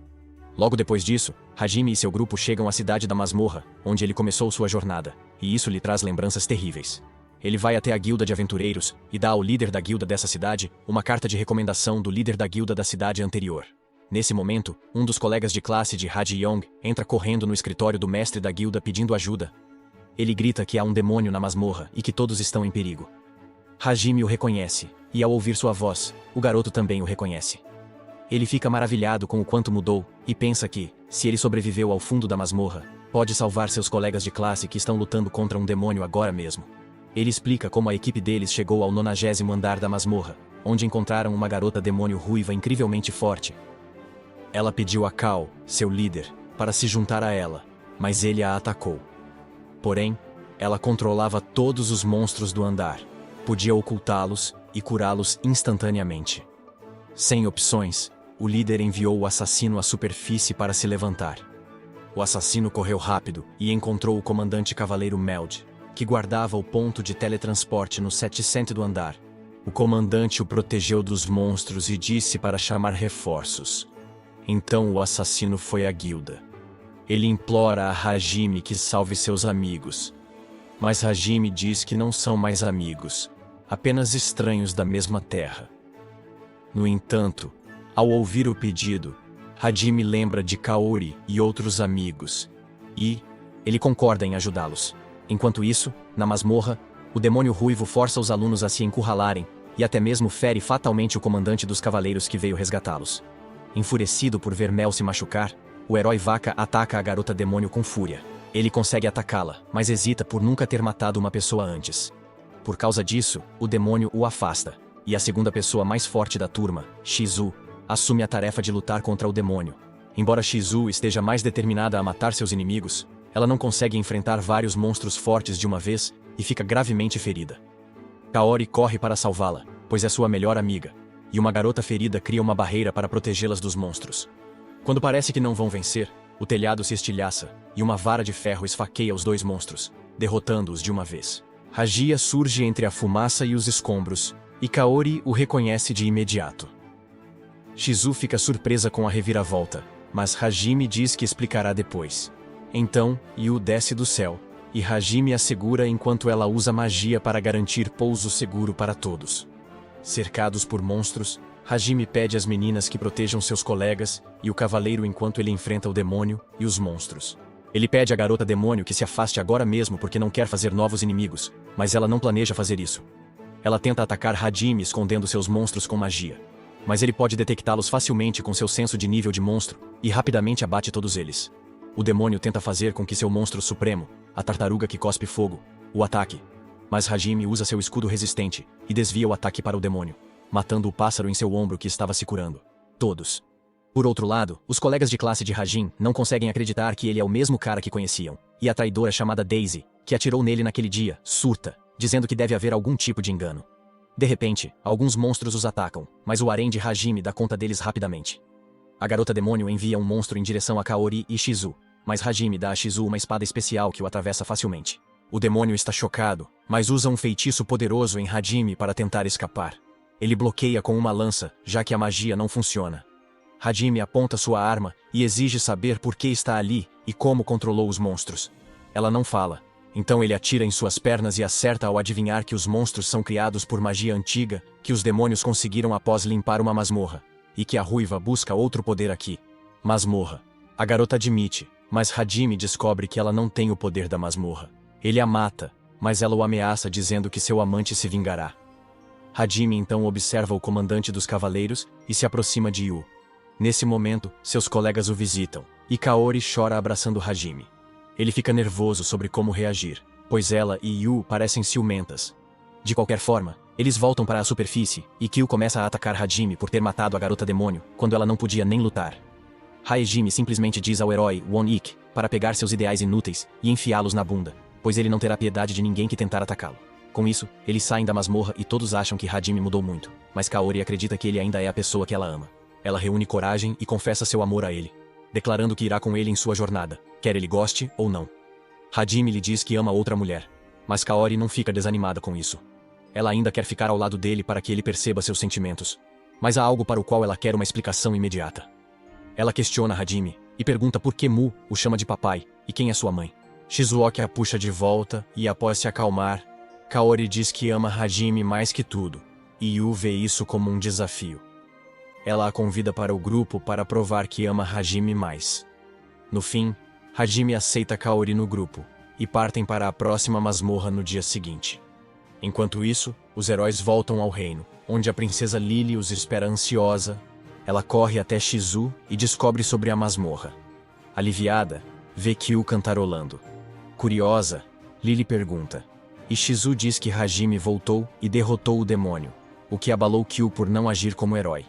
Logo depois disso, Hajime e seu grupo chegam à cidade da masmorra, onde ele começou sua jornada, e isso lhe traz lembranças terríveis. Ele vai até a guilda de aventureiros e dá ao líder da guilda dessa cidade uma carta de recomendação do líder da guilda da cidade anterior. Nesse momento, um dos colegas de classe de Haji Yong entra correndo no escritório do mestre da guilda pedindo ajuda. Ele grita que há um demônio na masmorra e que todos estão em perigo. Hajime o reconhece, e ao ouvir sua voz, o garoto também o reconhece. Ele fica maravilhado com o quanto mudou, e pensa que, se ele sobreviveu ao fundo da masmorra, pode salvar seus colegas de classe que estão lutando contra um demônio agora mesmo. Ele explica como a equipe deles chegou ao 90º andar da masmorra, onde encontraram uma garota demônio ruiva incrivelmente forte. Ela pediu a Kao, seu líder, para se juntar a ela, mas ele a atacou. Porém, ela controlava todos os monstros do andar, podia ocultá-los e curá-los instantaneamente. Sem opções, o líder enviou o assassino à superfície para se levantar. O assassino correu rápido e encontrou o comandante cavaleiro Meld, que guardava o ponto de teletransporte no 700º andar. O comandante o protegeu dos monstros e disse para chamar reforços. Então o assassino foi à guilda. Ele implora a Hajime que salve seus amigos. Mas Hajime diz que não são mais amigos, apenas estranhos da mesma terra. No entanto, ao ouvir o pedido, Hajime lembra de Kaori e outros amigos, e ele concorda em ajudá-los. Enquanto isso, na masmorra, o demônio ruivo força os alunos a se encurralarem, e até mesmo fere fatalmente o comandante dos cavaleiros que veio resgatá-los. Enfurecido por ver Mel se machucar, o herói Vaca ataca a garota demônio com fúria. Ele consegue atacá-la, mas hesita por nunca ter matado uma pessoa antes. Por causa disso, o demônio o afasta, e a segunda pessoa mais forte da turma, Shizu, assume a tarefa de lutar contra o demônio. Embora Shizu esteja mais determinada a matar seus inimigos, ela não consegue enfrentar vários monstros fortes de uma vez e fica gravemente ferida. Kaori corre para salvá-la, pois é sua melhor amiga, e uma garota ferida cria uma barreira para protegê-las dos monstros. Quando parece que não vão vencer, o telhado se estilhaça, e uma vara de ferro esfaqueia os dois monstros, derrotando-os de uma vez. Hajiya surge entre a fumaça e os escombros, e Kaori o reconhece de imediato. Shizu fica surpresa com a reviravolta, mas Hajime diz que explicará depois. Então, Yu desce do céu, e Hajime a segura enquanto ela usa magia para garantir pouso seguro para todos. Cercados por monstros, Hajime pede às meninas que protejam seus colegas e o cavaleiro enquanto ele enfrenta o demônio e os monstros. Ele pede à garota demônio que se afaste agora mesmo porque não quer fazer novos inimigos, mas ela não planeja fazer isso. Ela tenta atacar Hajime escondendo seus monstros com magia. Mas ele pode detectá-los facilmente com seu senso de nível de monstro e rapidamente abate todos eles. O demônio tenta fazer com que seu monstro supremo, a tartaruga que cospe fogo, o ataque. Mas Hajime usa seu escudo resistente e desvia o ataque para o demônio, matando o pássaro em seu ombro que estava se curando. Todos. Por outro lado, os colegas de classe de Hajime não conseguem acreditar que ele é o mesmo cara que conheciam, e a traidora chamada Daisy, que atirou nele naquele dia, surta, dizendo que deve haver algum tipo de engano. De repente, alguns monstros os atacam, mas o harém de Hajime dá conta deles rapidamente. A garota demônio envia um monstro em direção a Kaori e Shizu, mas Hajime dá a Shizu uma espada especial que o atravessa facilmente. O demônio está chocado, mas usa um feitiço poderoso em Hajime para tentar escapar. Ele bloqueia com uma lança, já que a magia não funciona. Hajime aponta sua arma e exige saber por que está ali e como controlou os monstros. Ela não fala. Então ele atira em suas pernas e acerta ao adivinhar que os monstros são criados por magia antiga que os demônios conseguiram após limpar uma masmorra, e que a ruiva busca outro poder aqui. Masmorra. A garota admite, mas Hajime descobre que ela não tem o poder da masmorra. Ele a mata, mas ela o ameaça dizendo que seu amante se vingará. Hajime então observa o comandante dos cavaleiros e se aproxima de Yu. Nesse momento, seus colegas o visitam, e Kaori chora abraçando Hajime. Ele fica nervoso sobre como reagir, pois ela e Yu parecem ciumentas. De qualquer forma, eles voltam para a superfície, e Kyu começa a atacar Hajime por ter matado a garota demônio, quando ela não podia nem lutar. Hajime simplesmente diz ao herói Won-ik para pegar seus ideais inúteis e enfiá-los na bunda, pois ele não terá piedade de ninguém que tentar atacá-lo. Com isso, eles saem da masmorra e todos acham que Hajime mudou muito, mas Kaori acredita que ele ainda é a pessoa que ela ama. Ela reúne coragem e confessa seu amor a ele, declarando que irá com ele em sua jornada, quer ele goste ou não. Hajime lhe diz que ama outra mulher, mas Kaori não fica desanimada com isso. Ela ainda quer ficar ao lado dele para que ele perceba seus sentimentos, mas há algo para o qual ela quer uma explicação imediata. Ela questiona Hajime e pergunta por que Mu o chama de papai e quem é sua mãe. Shizuoka a puxa de volta e, após se acalmar, Kaori diz que ama Hajime mais que tudo, e Yu vê isso como um desafio. Ela a convida para o grupo para provar que ama Hajime mais. No fim, Hajime aceita Kaori no grupo, e partem para a próxima masmorra no dia seguinte. Enquanto isso, os heróis voltam ao reino, onde a princesa Lily os espera ansiosa. Ela corre até Shizu e descobre sobre a masmorra. Aliviada, vê Kyu cantarolando. Curiosa, Lily pergunta, e Shizu diz que Hajime voltou e derrotou o demônio, o que abalou Kyu por não agir como herói.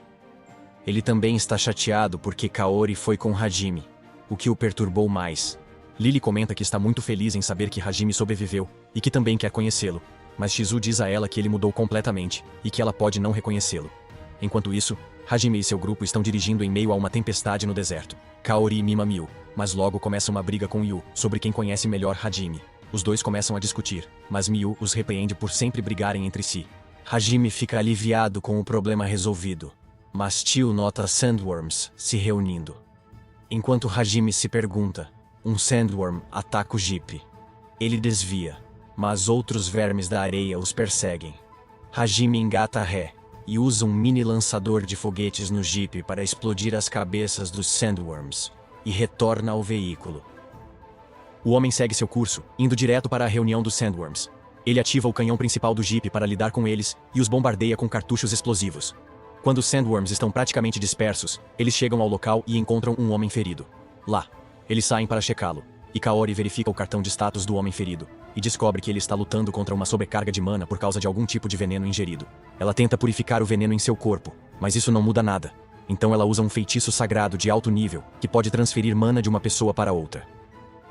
Ele também está chateado porque Kaori foi com Hajime, o que o perturbou mais. Lily comenta que está muito feliz em saber que Hajime sobreviveu e que também quer conhecê-lo, mas Shizu diz a ela que ele mudou completamente e que ela pode não reconhecê-lo. Enquanto isso, Hajime e seu grupo estão dirigindo em meio a uma tempestade no deserto. Kaori mima Miu, mas logo começa uma briga com Yu sobre quem conhece melhor Hajime. Os dois começam a discutir, mas Miu os repreende por sempre brigarem entre si. Hajime fica aliviado com o problema resolvido, mas Tio nota Sandworms se reunindo. Enquanto Hajime se pergunta, um Sandworm ataca o Jeep. Ele desvia, mas outros vermes da areia os perseguem. Hajime engata ré e usa um mini lançador de foguetes no Jeep para explodir as cabeças dos Sandworms, e retorna ao veículo. O homem segue seu curso, indo direto para a reunião dos Sandworms. Ele ativa o canhão principal do Jeep para lidar com eles e os bombardeia com cartuchos explosivos. Quando os Sandworms estão praticamente dispersos, eles chegam ao local e encontram um homem ferido. Lá, eles saem para checá-lo, e Kaori verifica o cartão de status do homem ferido, e descobre que ele está lutando contra uma sobrecarga de mana por causa de algum tipo de veneno ingerido. Ela tenta purificar o veneno em seu corpo, mas isso não muda nada. Então ela usa um feitiço sagrado de alto nível, que pode transferir mana de uma pessoa para outra.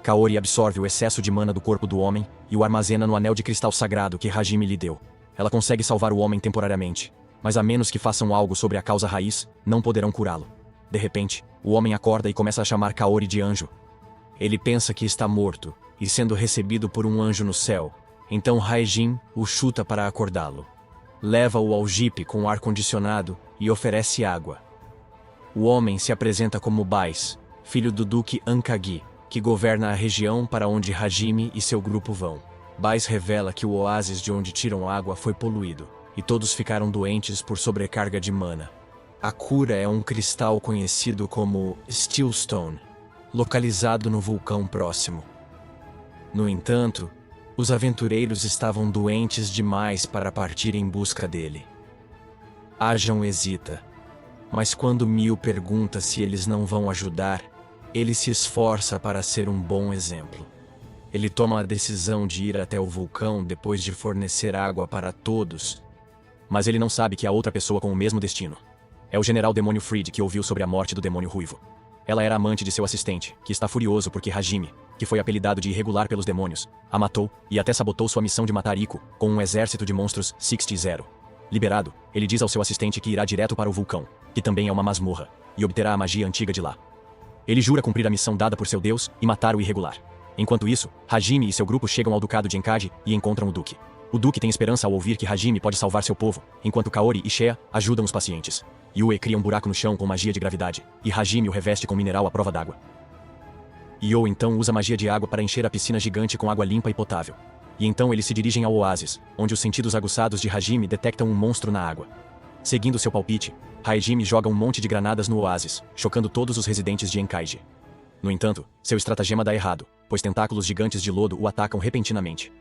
Kaori absorve o excesso de mana do corpo do homem e o armazena no anel de cristal sagrado que Hajime lhe deu. Ela consegue salvar o homem temporariamente, mas a menos que façam algo sobre a causa raiz, não poderão curá-lo. De repente, o homem acorda e começa a chamar Kaori de anjo. Ele pensa que está morto, e sendo recebido por um anjo no céu. Então Hajime o chuta para acordá-lo. Leva-o ao Jeep com ar-condicionado e oferece água. O homem se apresenta como Bais, filho do Duque Ankagi, que governa a região para onde Hajime e seu grupo vão. Bais revela que o oásis de onde tiram água foi poluído, e todos ficaram doentes por sobrecarga de mana. A cura é um cristal conhecido como Steelstone, localizado no vulcão próximo. No entanto, os aventureiros estavam doentes demais para partir em busca dele. Ajan hesita, mas quando Miu pergunta se eles não vão ajudar, ele se esforça para ser um bom exemplo. Ele toma a decisão de ir até o vulcão depois de fornecer água para todos, mas ele não sabe que há outra pessoa com o mesmo destino. É o general demônio Fried que ouviu sobre a morte do demônio ruivo. Ela era amante de seu assistente, que está furioso porque Hajime, que foi apelidado de irregular pelos demônios, a matou e até sabotou sua missão de matar Iko com um exército de monstros 60. Liberado, ele diz ao seu assistente que irá direto para o vulcão, que também é uma masmorra, e obterá a magia antiga de lá. Ele jura cumprir a missão dada por seu deus e matar o irregular. Enquanto isso, Hajime e seu grupo chegam ao ducado de Enkadi e encontram o duque. O duque tem esperança ao ouvir que Hajime pode salvar seu povo, enquanto Kaori e Shea ajudam os pacientes. Yue cria um buraco no chão com magia de gravidade, e Hajime o reveste com mineral à prova d'água. Yo então usa magia de água para encher a piscina gigante com água limpa e potável. E então eles se dirigem ao oásis, onde os sentidos aguçados de Hajime detectam um monstro na água. Seguindo seu palpite, Hajime joga um monte de granadas no oásis, chocando todos os residentes de Enkaiji. No entanto, seu estratagema dá errado, pois tentáculos gigantes de lodo o atacam repentinamente.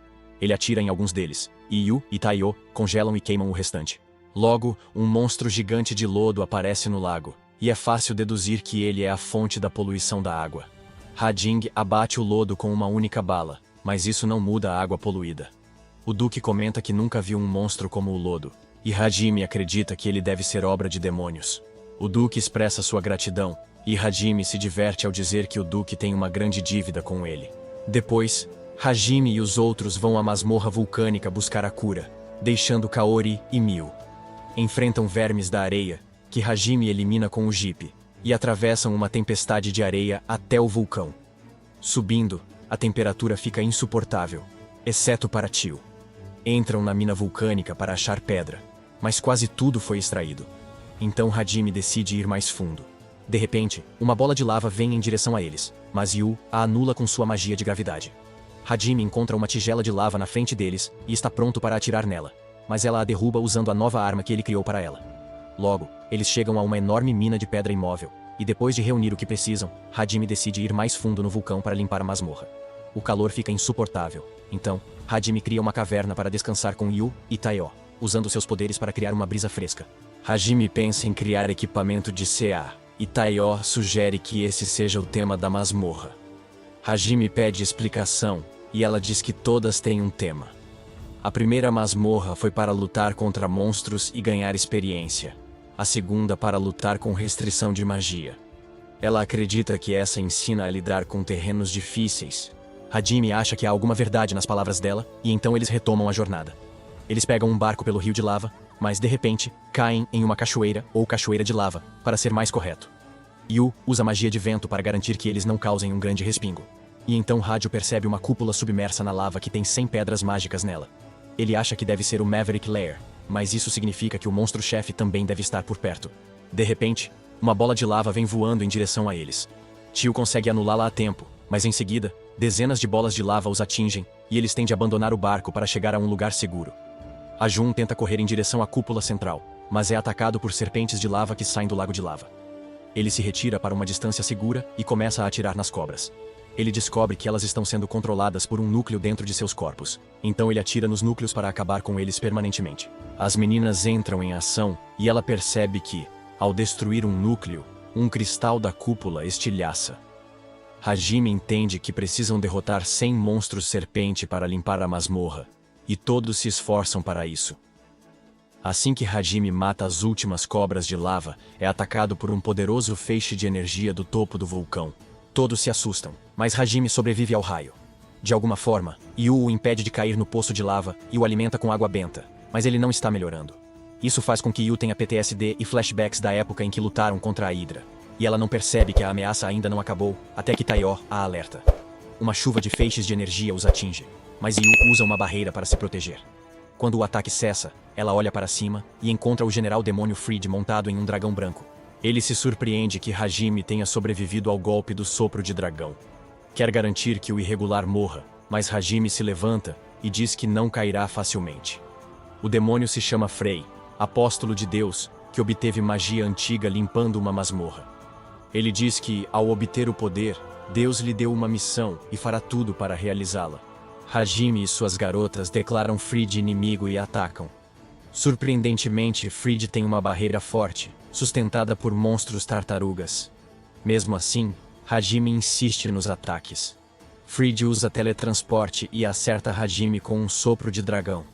Ele atira em alguns deles, e Yu e Taiyo congelam e queimam o restante. Logo, um monstro gigante de lodo aparece no lago, e é fácil deduzir que ele é a fonte da poluição da água. Hajime abate o lodo com uma única bala, mas isso não muda a água poluída. O Duque comenta que nunca viu um monstro como o lodo, e Hajime acredita que ele deve ser obra de demônios. O Duque expressa sua gratidão, e Hajime se diverte ao dizer que o Duque tem uma grande dívida com ele. Depois, Hajime e os outros vão à masmorra vulcânica buscar a cura, deixando Kaori e Miu. Enfrentam vermes da areia, que Hajime elimina com o Jeep, e atravessam uma tempestade de areia até o vulcão. Subindo, a temperatura fica insuportável, exceto para Tio. Entram na mina vulcânica para achar pedra, mas quase tudo foi extraído. Então Hajime decide ir mais fundo. De repente, uma bola de lava vem em direção a eles, mas Yu a anula com sua magia de gravidade. Hajime encontra uma tigela de lava na frente deles e está pronto para atirar nela, mas ela a derruba usando a nova arma que ele criou para ela. Logo, eles chegam a uma enorme mina de pedra imóvel, e depois de reunir o que precisam, Hajime decide ir mais fundo no vulcão para limpar a masmorra. O calor fica insuportável, então, Hajime cria uma caverna para descansar com Yu e Taiyo, usando seus poderes para criar uma brisa fresca. Hajime pensa em criar equipamento de CA, e Taiyo sugere que esse seja o tema da masmorra. Hajime pede explicação, e ela diz que todas têm um tema. A primeira masmorra foi para lutar contra monstros e ganhar experiência. A segunda para lutar com restrição de magia. Ela acredita que essa ensina a lidar com terrenos difíceis. Hajime acha que há alguma verdade nas palavras dela, e então eles retomam a jornada. Eles pegam um barco pelo rio de lava, mas de repente, caem em uma cachoeira ou cachoeira de lava, para ser mais correto. Yu usa magia de vento para garantir que eles não causem um grande respingo. E então Rádio percebe uma cúpula submersa na lava que tem 100 pedras mágicas nela. Ele acha que deve ser o Maverick Lair, mas isso significa que o monstro-chefe também deve estar por perto. De repente, uma bola de lava vem voando em direção a eles. Tio consegue anulá-la a tempo, mas em seguida, dezenas de bolas de lava os atingem e eles têm de abandonar o barco para chegar a um lugar seguro. A Jun tenta correr em direção à cúpula central, mas é atacado por serpentes de lava que saem do lago de lava. Ele se retira para uma distância segura e começa a atirar nas cobras. Ele descobre que elas estão sendo controladas por um núcleo dentro de seus corpos, então ele atira nos núcleos para acabar com eles permanentemente. As meninas entram em ação e ela percebe que, ao destruir um núcleo, um cristal da cúpula estilhaça. Hajime entende que precisam derrotar 100 monstros serpente para limpar a masmorra, e todos se esforçam para isso. Assim que Hajime mata as últimas cobras de lava, é atacado por um poderoso feixe de energia do topo do vulcão. Todos se assustam, mas Hajime sobrevive ao raio. De alguma forma, Yu o impede de cair no poço de lava e o alimenta com água benta, mas ele não está melhorando. Isso faz com que Yu tenha PTSD e flashbacks da época em que lutaram contra a Hydra. E ela não percebe que a ameaça ainda não acabou, até que Taiyo a alerta. Uma chuva de feixes de energia os atinge, mas Yu usa uma barreira para se proteger. Quando o ataque cessa, ela olha para cima e encontra o general demônio Fried montado em um dragão branco. Ele se surpreende que Hajime tenha sobrevivido ao golpe do sopro de dragão. Quer garantir que o irregular morra, mas Hajime se levanta e diz que não cairá facilmente. O demônio se chama Frey, apóstolo de Deus, que obteve magia antiga limpando uma masmorra. Ele diz que, ao obter o poder, Deus lhe deu uma missão e fará tudo para realizá-la. Hajime e suas garotas declaram Fried inimigo e atacam. Surpreendentemente, Fried tem uma barreira forte, sustentada por monstros tartarugas. Mesmo assim, Hajime insiste nos ataques. Fried usa teletransporte e acerta Hajime com um sopro de dragão.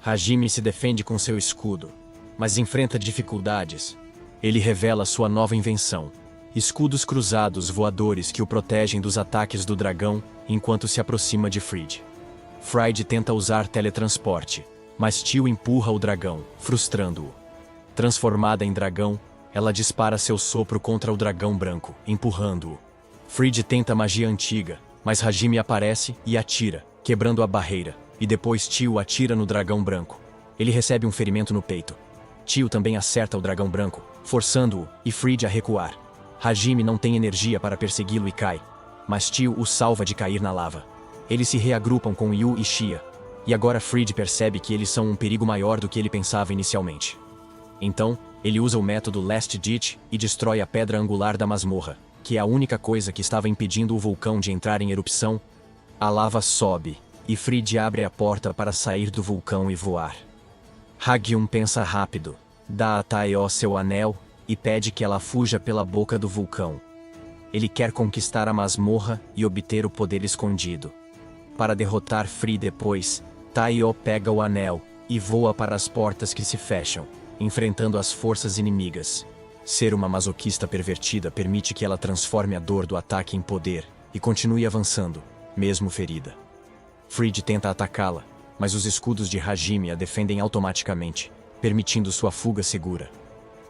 Hajime se defende com seu escudo, mas enfrenta dificuldades. Ele revela sua nova invenção: escudos cruzados voadores que o protegem dos ataques do dragão enquanto se aproxima de Fried. Fried tenta usar teletransporte, mas Tio empurra o dragão, frustrando-o. Transformada em dragão, ela dispara seu sopro contra o dragão branco, empurrando-o. Fried tenta magia antiga, mas Hajime aparece e atira, quebrando a barreira, e depois Tio atira no dragão branco. Ele recebe um ferimento no peito. Tio também acerta o dragão branco, forçando-o e Fried a recuar. Hajime não tem energia para persegui-lo e cai, mas Tio o salva de cair na lava. Eles se reagrupam com Yu e Shia, e agora Fried percebe que eles são um perigo maior do que ele pensava inicialmente. Então, ele usa o método Last Ditch e destrói a pedra angular da masmorra, que é a única coisa que estava impedindo o vulcão de entrar em erupção. A lava sobe, e Fried abre a porta para sair do vulcão e voar. Hagyun pensa rápido, dá a Taiyo seu anel e pede que ela fuja pela boca do vulcão. Ele quer conquistar a masmorra e obter o poder escondido. Para derrotar Fried depois, Taiyo pega o anel e voa para as portas que se fecham, enfrentando as forças inimigas. Ser uma masoquista pervertida permite que ela transforme a dor do ataque em poder e continue avançando, mesmo ferida. Fried tenta atacá-la, mas os escudos de Hajime a defendem automaticamente, permitindo sua fuga segura.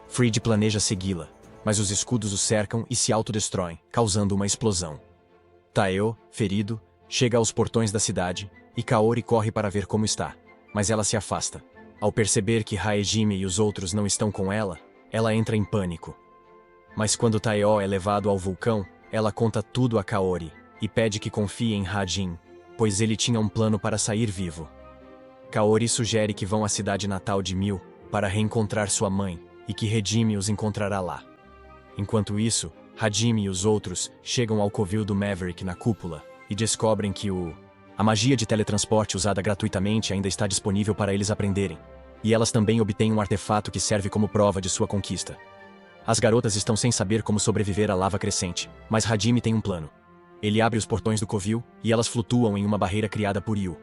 Fried planeja segui-la, mas os escudos o cercam e se autodestroem, causando uma explosão. Taiyo, ferido, chega aos portões da cidade, e Kaori corre para ver como está, mas ela se afasta. Ao perceber que Hajime e os outros não estão com ela, ela entra em pânico. Mas quando Taiyo é levado ao vulcão, ela conta tudo a Kaori, e pede que confie em Hajin, pois ele tinha um plano para sair vivo. Kaori sugere que vão à cidade natal de Mil, para reencontrar sua mãe, e que Hajime os encontrará lá. Enquanto isso, Hajime e os outros chegam ao covil do Maverick na cúpula, e descobrem que a magia de teletransporte usada gratuitamente ainda está disponível para eles aprenderem. E elas também obtêm um artefato que serve como prova de sua conquista. As garotas estão sem saber como sobreviver à lava crescente, mas Hajime tem um plano. Ele abre os portões do covil, e elas flutuam em uma barreira criada por Yu.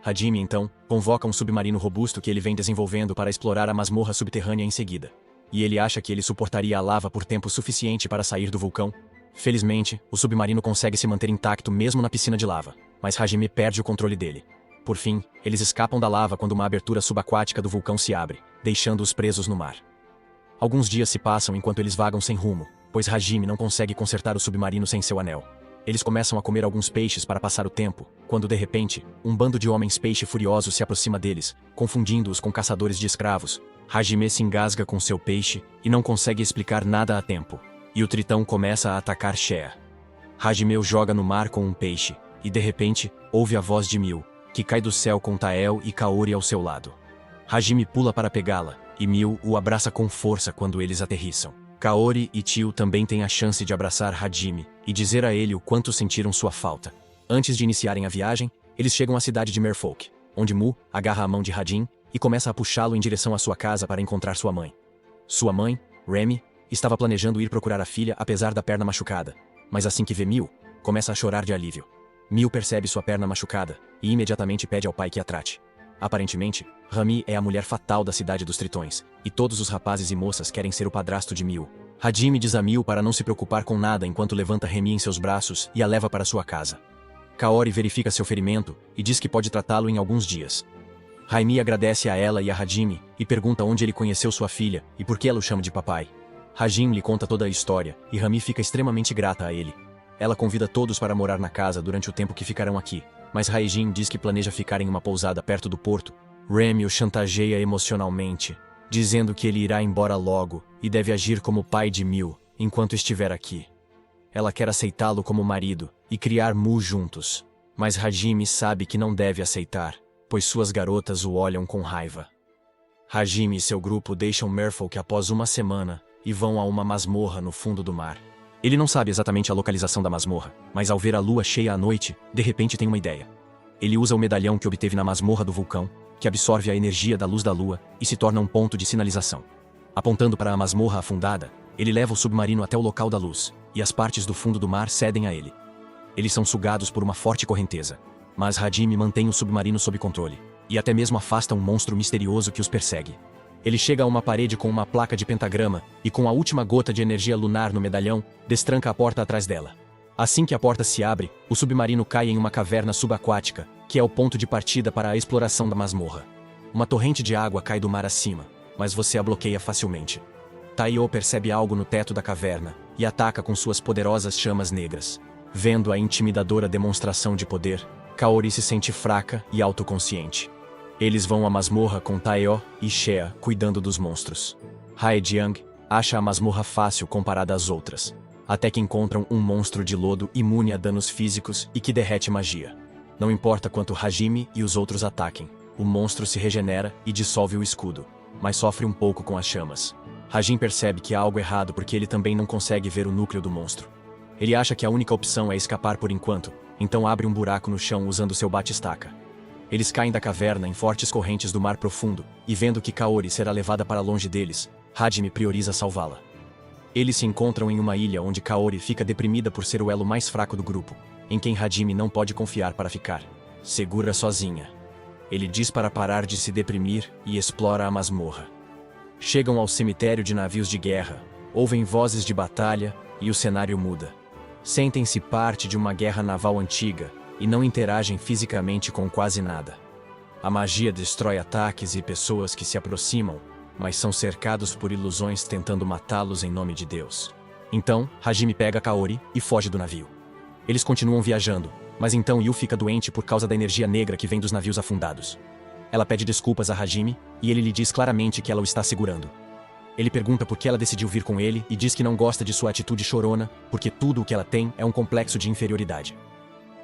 Hajime, então, convoca um submarino robusto que ele vem desenvolvendo para explorar a masmorra subterrânea em seguida. E ele acha que ele suportaria a lava por tempo suficiente para sair do vulcão. Felizmente, o submarino consegue se manter intacto mesmo na piscina de lava, mas Hajime perde o controle dele. Por fim, eles escapam da lava quando uma abertura subaquática do vulcão se abre, deixando-os presos no mar. Alguns dias se passam enquanto eles vagam sem rumo, pois Hajime não consegue consertar o submarino sem seu anel. Eles começam a comer alguns peixes para passar o tempo, quando de repente, um bando de homens peixe furiosos se aproxima deles, confundindo-os com caçadores de escravos. Hajime se engasga com seu peixe e não consegue explicar nada a tempo. E o tritão começa a atacar Shea. Hajime o joga no mar com um peixe, e de repente, ouve a voz de Miu, que cai do céu com Tael e Kaori ao seu lado. Hajime pula para pegá-la, e Miu o abraça com força quando eles aterrissam. Kaori e Tio também têm a chance de abraçar Hajime e dizer a ele o quanto sentiram sua falta. Antes de iniciarem a viagem, eles chegam à cidade de Merfolk, onde Mu agarra a mão de Hajime e começa a puxá-lo em direção à sua casa para encontrar sua mãe. Sua mãe, Remy, estava planejando ir procurar a filha apesar da perna machucada, mas assim que vê Miu, começa a chorar de alívio. Miu percebe sua perna machucada e imediatamente pede ao pai que a trate. Aparentemente, Rami é a mulher fatal da cidade dos Tritões, e todos os rapazes e moças querem ser o padrasto de Miu. Hajime diz a Miu para não se preocupar com nada enquanto levanta Remy em seus braços e a leva para sua casa. Kaori verifica seu ferimento e diz que pode tratá-lo em alguns dias. Raimi agradece a ela e a Hajime e pergunta onde ele conheceu sua filha e por que ela o chama de papai. Hajime lhe conta toda a história e Rami fica extremamente grata a ele. Ela convida todos para morar na casa durante o tempo que ficarão aqui, mas Haejin diz que planeja ficar em uma pousada perto do porto. Remy o chantageia emocionalmente, dizendo que ele irá embora logo e deve agir como pai de Miu enquanto estiver aqui. Ela quer aceitá-lo como marido e criar Mu juntos, mas Hajime sabe que não deve aceitar, pois suas garotas o olham com raiva. Hajime e seu grupo deixam Merfolk após uma semana e vão a uma masmorra no fundo do mar. Ele não sabe exatamente a localização da masmorra, mas ao ver a lua cheia à noite, de repente tem uma ideia. Ele usa o medalhão que obteve na masmorra do vulcão, que absorve a energia da luz da lua e se torna um ponto de sinalização. Apontando para a masmorra afundada, ele leva o submarino até o local da luz, e as partes do fundo do mar cedem a ele. Eles são sugados por uma forte correnteza, mas Hajime mantém o submarino sob controle, e até mesmo afasta um monstro misterioso que os persegue. Ele chega a uma parede com uma placa de pentagrama e com a última gota de energia lunar no medalhão, destranca a porta atrás dela. Assim que a porta se abre, o submarino cai em uma caverna subaquática, que é o ponto de partida para a exploração da masmorra. Uma torrente de água cai do mar acima, mas você a bloqueia facilmente. Taiyo percebe algo no teto da caverna e ataca com suas poderosas chamas negras. Vendo a intimidadora demonstração de poder, Kaori se sente fraca e autoconsciente. Eles vão à masmorra com Taeyo e Shea cuidando dos monstros. Haejiang acha a masmorra fácil comparada às outras, até que encontram um monstro de lodo imune a danos físicos e que derrete magia. Não importa quanto Hajime e os outros ataquem, o monstro se regenera e dissolve o escudo, mas sofre um pouco com as chamas. Hajime percebe que há algo errado porque ele também não consegue ver o núcleo do monstro. Ele acha que a única opção é escapar por enquanto, então abre um buraco no chão usando seu bate-estaca. Eles caem da caverna em fortes correntes do mar profundo, e vendo que Kaori será levada para longe deles, Hajime prioriza salvá-la. Eles se encontram em uma ilha onde Kaori fica deprimida por ser o elo mais fraco do grupo, em quem Hajime não pode confiar para ficar segura sozinha. Ele diz para parar de se deprimir e explora a masmorra. Chegam ao cemitério de navios de guerra, ouvem vozes de batalha e o cenário muda. Sentem-se parte de uma guerra naval antiga, e não interagem fisicamente com quase nada. A magia destrói ataques e pessoas que se aproximam, mas são cercados por ilusões tentando matá-los em nome de Deus. Então, Hajime pega Kaori e foge do navio. Eles continuam viajando, mas então Yu fica doente por causa da energia negra que vem dos navios afundados. Ela pede desculpas a Hajime e ele lhe diz claramente que ela o está segurando. Ele pergunta por que ela decidiu vir com ele e diz que não gosta de sua atitude chorona, porque tudo o que ela tem é um complexo de inferioridade.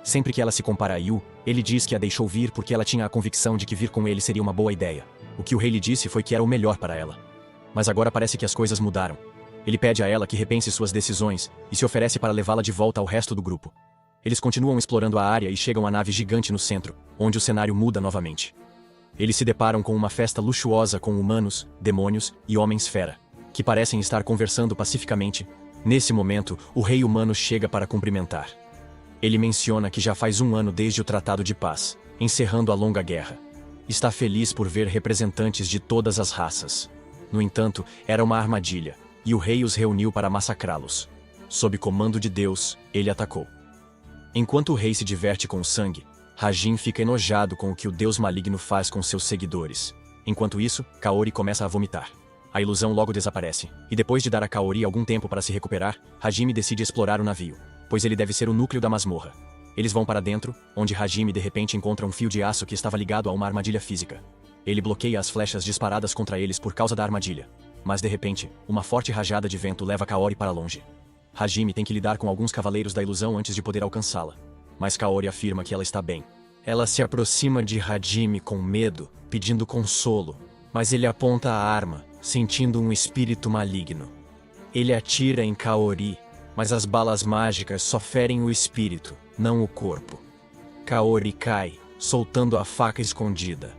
Sempre que ela se compara a Yu, ele diz que a deixou vir porque ela tinha a convicção de que vir com ele seria uma boa ideia. O que o rei lhe disse foi que era o melhor para ela. Mas agora parece que as coisas mudaram. Ele pede a ela que repense suas decisões e se oferece para levá-la de volta ao resto do grupo. Eles continuam explorando a área e chegam à nave gigante no centro, onde o cenário muda novamente. Eles se deparam com uma festa luxuosa com humanos, demônios e homens-fera, que parecem estar conversando pacificamente. Nesse momento, o rei humano chega para cumprimentar. Ele menciona que já faz 1 ano desde o Tratado de Paz, encerrando a longa guerra. Está feliz por ver representantes de todas as raças. No entanto, era uma armadilha, e o rei os reuniu para massacrá-los. Sob comando de Deus, ele atacou. Enquanto o rei se diverte com o sangue, Hajin fica enojado com o que o deus maligno faz com seus seguidores. Enquanto isso, Kaori começa a vomitar. A ilusão logo desaparece, e depois de dar a Kaori algum tempo para se recuperar, Hajime decide explorar o navio. pois ele deve ser o núcleo da masmorra. Eles vão para dentro, onde Hajime de repente encontra um fio de aço que estava ligado a uma armadilha física. Ele bloqueia as flechas disparadas contra eles por causa da armadilha. Mas de repente, uma forte rajada de vento leva Kaori para longe. Hajime tem que lidar com alguns cavaleiros da ilusão antes de poder alcançá-la. Mas Kaori afirma que ela está bem. Ela se aproxima de Hajime com medo, pedindo consolo. Mas ele aponta a arma, sentindo um espírito maligno. Ele atira em Kaori, mas as balas mágicas só ferem o espírito, não o corpo. Kaori cai, soltando a faca escondida.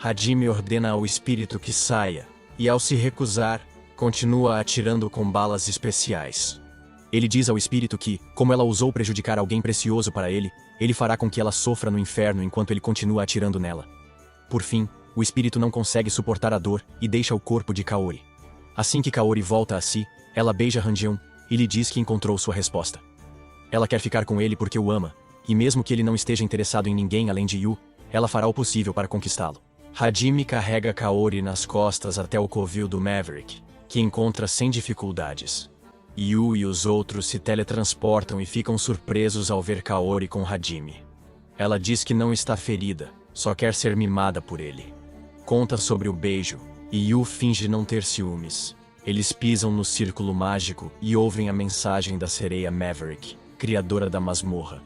Hajime ordena ao espírito que saia, e ao se recusar, continua atirando com balas especiais. Ele diz ao espírito que, como ela ousou prejudicar alguém precioso para ele, ele fará com que ela sofra no inferno enquanto ele continua atirando nela. Por fim, o espírito não consegue suportar a dor e deixa o corpo de Kaori. Assim que Kaori volta a si, ela beija Hanjeon e lhe diz que encontrou sua resposta. Ela quer ficar com ele porque o ama, e mesmo que ele não esteja interessado em ninguém além de Yu, ela fará o possível para conquistá-lo. Hajime carrega Kaori nas costas até o covil do Maverick, que encontra sem dificuldades. Yu e os outros se teletransportam e ficam surpresos ao ver Kaori com Hajime. Ela diz que não está ferida, só quer ser mimada por ele. Conta sobre o beijo, e Yu finge não ter ciúmes. Eles pisam no círculo mágico e ouvem a mensagem da sereia Maverick, criadora da masmorra.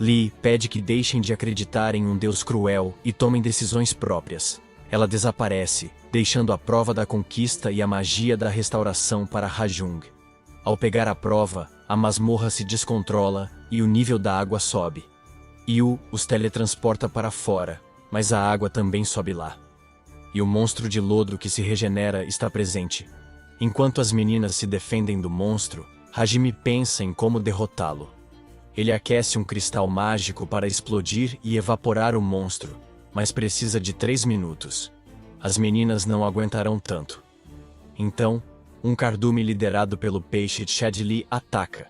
Lee pede que deixem de acreditar em um deus cruel e tomem decisões próprias. Ela desaparece, deixando a prova da conquista e a magia da restauração para Hajung. Ao pegar a prova, a masmorra se descontrola e o nível da água sobe. Yu os teletransporta para fora, mas a água também sobe lá. E o monstro de lodo que se regenera está presente. Enquanto as meninas se defendem do monstro, Hajime pensa em como derrotá-lo. Ele aquece um cristal mágico para explodir e evaporar o monstro, mas precisa de 3 minutos. As meninas não aguentarão tanto. Então, um cardume liderado pelo peixe Chad Lee ataca.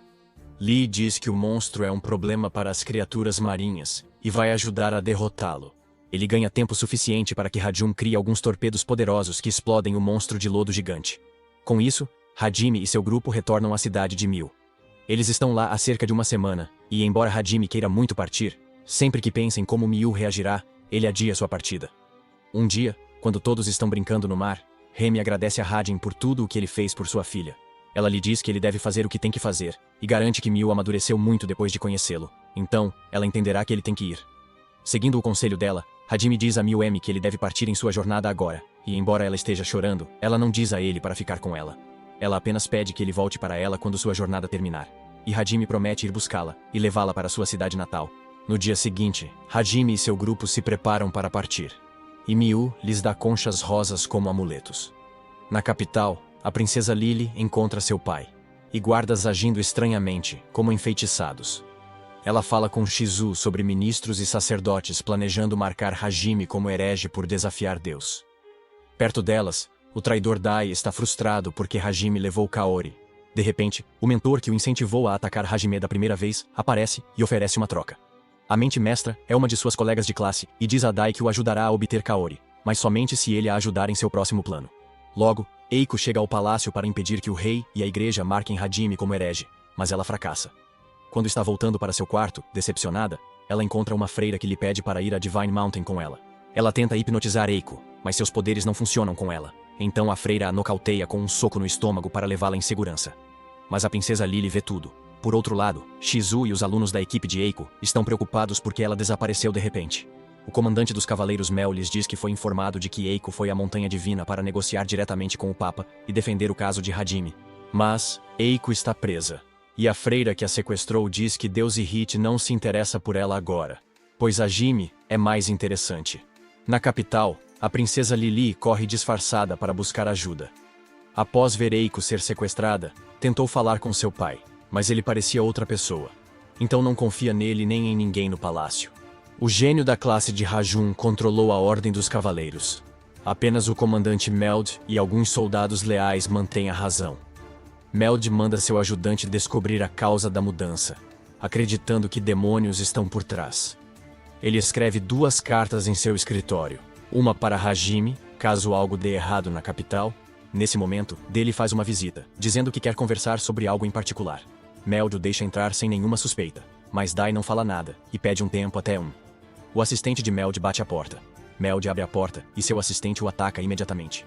Lee diz que o monstro é um problema para as criaturas marinhas e vai ajudar a derrotá-lo. Ele ganha tempo suficiente para que Hajun crie alguns torpedos poderosos que explodem o monstro de lodo gigante. Com isso, Hajime e seu grupo retornam à cidade de Mil. Eles estão lá há cerca de uma semana, e embora Hajime queira muito partir, sempre que pensa em como Miu reagirá, ele adia sua partida. Um dia, quando todos estão brincando no mar, Remy agradece a Hajin por tudo o que ele fez por sua filha. Ela lhe diz que ele deve fazer o que tem que fazer, e garante que Miu amadureceu muito depois de conhecê-lo. Então, ela entenderá que ele tem que ir. Seguindo o conselho dela, Hajime diz a Miu M que ele deve partir em sua jornada agora, e embora ela esteja chorando, ela não diz a ele para ficar com ela. Ela apenas pede que ele volte para ela quando sua jornada terminar. E Hajime promete ir buscá-la e levá-la para sua cidade natal. No dia seguinte, Hajime e seu grupo se preparam para partir. E Miu lhes dá conchas rosas como amuletos. Na capital, a princesa Lily encontra seu pai, e guardas agindo estranhamente, como enfeitiçados. Ela fala com Shizu sobre ministros e sacerdotes planejando marcar Hajime como herege por desafiar Deus. Perto delas, o traidor Dai está frustrado porque Hajime levou Kaori. De repente, o mentor que o incentivou a atacar Hajime da primeira vez aparece e oferece uma troca. A mente mestra é uma de suas colegas de classe e diz a Dai que o ajudará a obter Kaori, mas somente se ele a ajudar em seu próximo plano. Logo, Eiko chega ao palácio para impedir que o rei e a igreja marquem Hajime como herege, mas ela fracassa. Quando está voltando para seu quarto, decepcionada, ela encontra uma freira que lhe pede para ir a Divine Mountain com ela. Ela tenta hipnotizar Eiko, mas seus poderes não funcionam com ela. Então a freira a nocauteia com um soco no estômago para levá-la em segurança. Mas a princesa Lily vê tudo. Por outro lado, Shizu e os alunos da equipe de Eiko estão preocupados porque ela desapareceu de repente. O comandante dos Cavaleiros Mel lhes diz que foi informado de que Eiko foi à Montanha Divina para negociar diretamente com o Papa e defender o caso de Hajime. Mas Eiko está presa. E a freira que a sequestrou diz que Deus Hit não se interessa por ela agora, pois Hajime é mais interessante. Na capital, a princesa Lily corre disfarçada para buscar ajuda. Após ver Eiko ser sequestrada, tentou falar com seu pai, mas ele parecia outra pessoa. Então não confia nele nem em ninguém no palácio. O gênio da classe de Hajun controlou a Ordem dos Cavaleiros. Apenas o comandante Meld e alguns soldados leais mantêm a razão. Meld manda seu ajudante descobrir a causa da mudança, acreditando que demônios estão por trás. Ele escreve 2 cartas em seu escritório, uma para Hajime, caso algo dê errado na capital. Nesse momento, Dele faz uma visita, dizendo que quer conversar sobre algo em particular. Meld o deixa entrar sem nenhuma suspeita, mas Dai não fala nada e pede um tempo até O assistente de Meld bate a porta. Meld abre a porta e seu assistente o ataca imediatamente.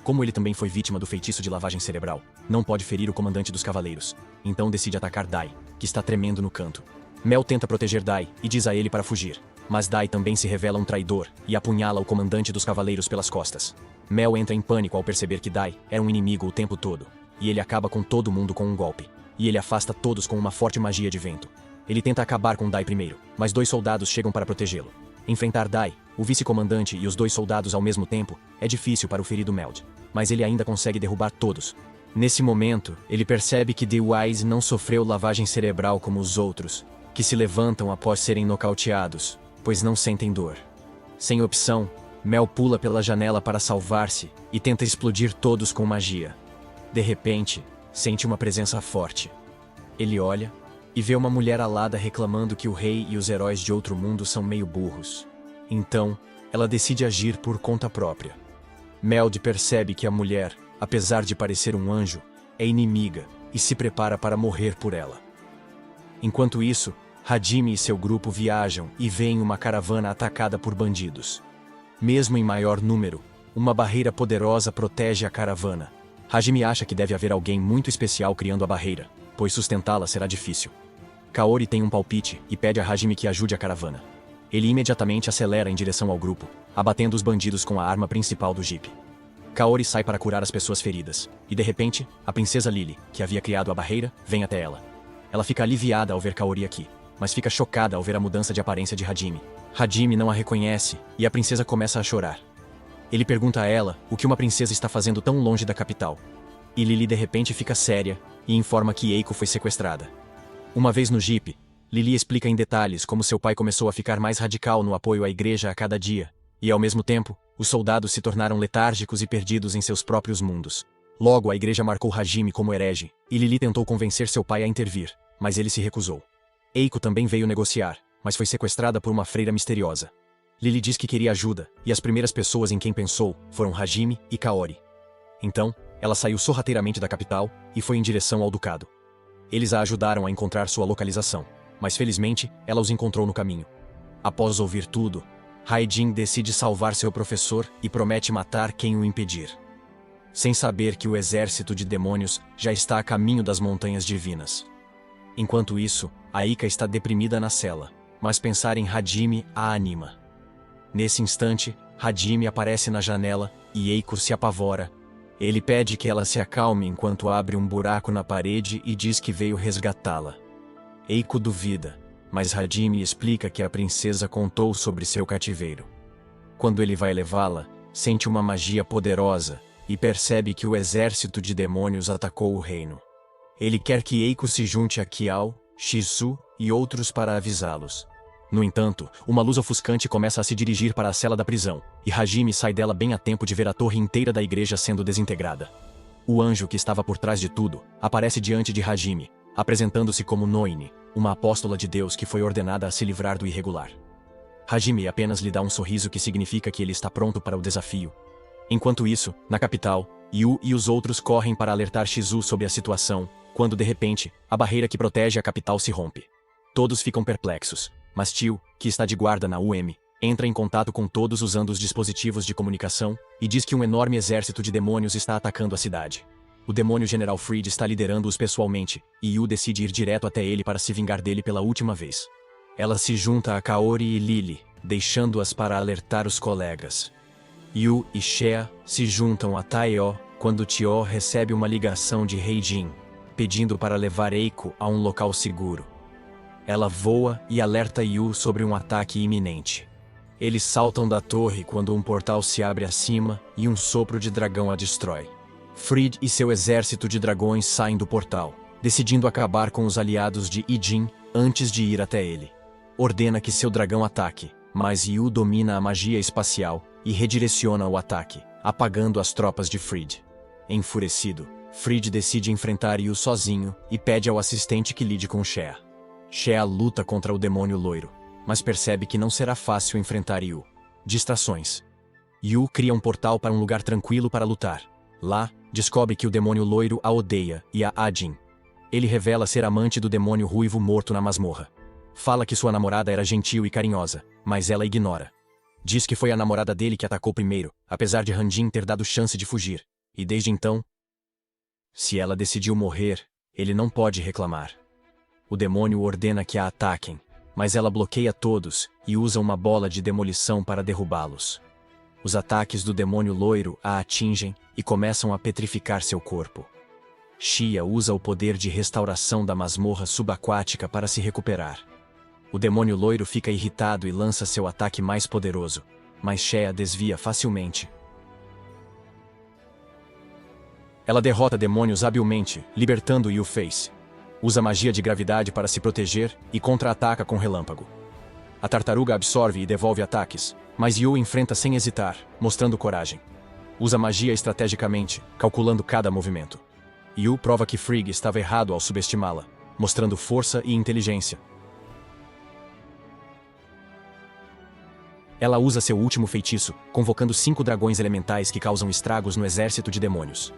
Como ele também foi vítima do feitiço de lavagem cerebral, não pode ferir o comandante dos cavaleiros, então decide atacar Dai, que está tremendo no canto. Mel tenta proteger Dai e diz a ele para fugir, mas Dai também se revela um traidor e apunhala o comandante dos cavaleiros pelas costas. Mel entra em pânico ao perceber que Dai é um inimigo o tempo todo, e ele acaba com todo mundo com um golpe, e ele afasta todos com uma forte magia de vento. Ele tenta acabar com Dai primeiro, mas 2 soldados chegam para protegê-lo. Enfrentar Dai, o vice-comandante e os 2 soldados ao mesmo tempo, é difícil para o ferido Meld, mas ele ainda consegue derrubar todos. Nesse momento, ele percebe que The Wise não sofreu lavagem cerebral como os outros, que se levantam após serem nocauteados, pois não sentem dor. Sem opção, Mel pula pela janela para salvar-se e tenta explodir todos com magia. De repente, sente uma presença forte. Ele olha e vê uma mulher alada reclamando que o rei e os heróis de outro mundo são meio burros. Então, ela decide agir por conta própria. Meld percebe que a mulher, apesar de parecer um anjo, é inimiga e se prepara para morrer por ela. Enquanto isso, Hajime e seu grupo viajam e veem uma caravana atacada por bandidos. Mesmo em maior número, uma barreira poderosa protege a caravana. Hajime acha que deve haver alguém muito especial criando a barreira, pois sustentá-la será difícil. Kaori tem um palpite e pede a Hajime que ajude a caravana. Ele imediatamente acelera em direção ao grupo, abatendo os bandidos com a arma principal do jipe. Kaori sai para curar as pessoas feridas, e de repente, a princesa Lily, que havia criado a barreira, vem até ela. Ela fica aliviada ao ver Kaori aqui, mas fica chocada ao ver a mudança de aparência de Hajime. Hajime não a reconhece, e a princesa começa a chorar. Ele pergunta a ela o que uma princesa está fazendo tão longe da capital. E Lily de repente fica séria, e informa que Eiko foi sequestrada. Uma vez no jipe, Lily explica em detalhes como seu pai começou a ficar mais radical no apoio à igreja a cada dia, e ao mesmo tempo, os soldados se tornaram letárgicos e perdidos em seus próprios mundos. Logo a igreja marcou Hajime como herege, e Lily tentou convencer seu pai a intervir, mas ele se recusou. Eiko também veio negociar, mas foi sequestrada por uma freira misteriosa. Lily diz que queria ajuda, e as primeiras pessoas em quem pensou foram Hajime e Kaori. Então, ela saiu sorrateiramente da capital e foi em direção ao ducado. Eles a ajudaram a encontrar sua localização, mas felizmente ela os encontrou no caminho. Após ouvir tudo, Haijin decide salvar seu professor e promete matar quem o impedir. Sem saber que o exército de demônios já está a caminho das montanhas divinas. Enquanto isso, Aika está deprimida na cela, mas pensar em Hajime a anima. Nesse instante, Hajime aparece na janela e Eiko se apavora. Ele pede que ela se acalme enquanto abre um buraco na parede e diz que veio resgatá-la. Eiko duvida, mas Hajime explica que a princesa contou sobre seu cativeiro. Quando ele vai levá-la, sente uma magia poderosa e percebe que o exército de demônios atacou o reino. Ele quer que Eiko se junte a Kiao, Shizu e outros para avisá-los. No entanto, uma luz ofuscante começa a se dirigir para a cela da prisão, e Hajime sai dela bem a tempo de ver a torre inteira da igreja sendo desintegrada. O anjo que estava por trás de tudo aparece diante de Hajime, apresentando-se como Noine, uma apóstola de Deus que foi ordenada a se livrar do irregular. Hajime apenas lhe dá um sorriso que significa que ele está pronto para o desafio. Enquanto isso, na capital, Yu e os outros correm para alertar Shizu sobre a situação, quando de repente, a barreira que protege a capital se rompe. Todos ficam perplexos, mas Tio, que está de guarda na UM, entra em contato com todos usando os dispositivos de comunicação e diz que um enorme exército de demônios está atacando a cidade. O demônio General Freed está liderando-os pessoalmente, e Yu decide ir direto até ele para se vingar dele pela última vez. Ela se junta a Kaori e Lily, deixando-as para alertar os colegas. Yu e Shea se juntam a Taio quando Tio recebe uma ligação de Heijin, pedindo para levar Eiko a um local seguro. Ela voa e alerta Yu sobre um ataque iminente. Eles saltam da torre quando um portal se abre acima e um sopro de dragão a destrói. Freed e seu exército de dragões saem do portal, decidindo acabar com os aliados de Ijin antes de ir até ele. Ordena que seu dragão ataque, mas Yu domina a magia espacial e redireciona o ataque, apagando as tropas de Freed. Enfurecido, Freed decide enfrentar Yu sozinho e pede ao assistente que lide com Shea. Shea luta contra o demônio loiro, mas percebe que não será fácil enfrentar Yu. Distrações. Yu cria um portal para um lugar tranquilo para lutar. Lá, descobre que o demônio loiro a odeia e a Ajin. Ele revela ser amante do demônio ruivo morto na masmorra. Fala que sua namorada era gentil e carinhosa, mas ela ignora. Diz que foi a namorada dele que atacou primeiro, apesar de Ranjin ter dado chance de fugir. E desde então, se ela decidiu morrer, ele não pode reclamar. O demônio ordena que a ataquem, mas ela bloqueia todos e usa uma bola de demolição para derrubá-los. Os ataques do demônio loiro a atingem e começam a petrificar seu corpo. Xia usa o poder de restauração da masmorra subaquática para se recuperar. O demônio loiro fica irritado e lança seu ataque mais poderoso, mas Xia desvia facilmente. Ela derrota demônios habilmente, libertando Yu-Face. Usa magia de gravidade para se proteger e contra-ataca com relâmpago. A tartaruga absorve e devolve ataques, mas Yu enfrenta sem hesitar, mostrando coragem. Usa magia estrategicamente, calculando cada movimento. Yu prova que Frigg estava errado ao subestimá-la, mostrando força e inteligência. Ela usa seu último feitiço, convocando 5 dragões elementais que causam estragos no exército de demônios.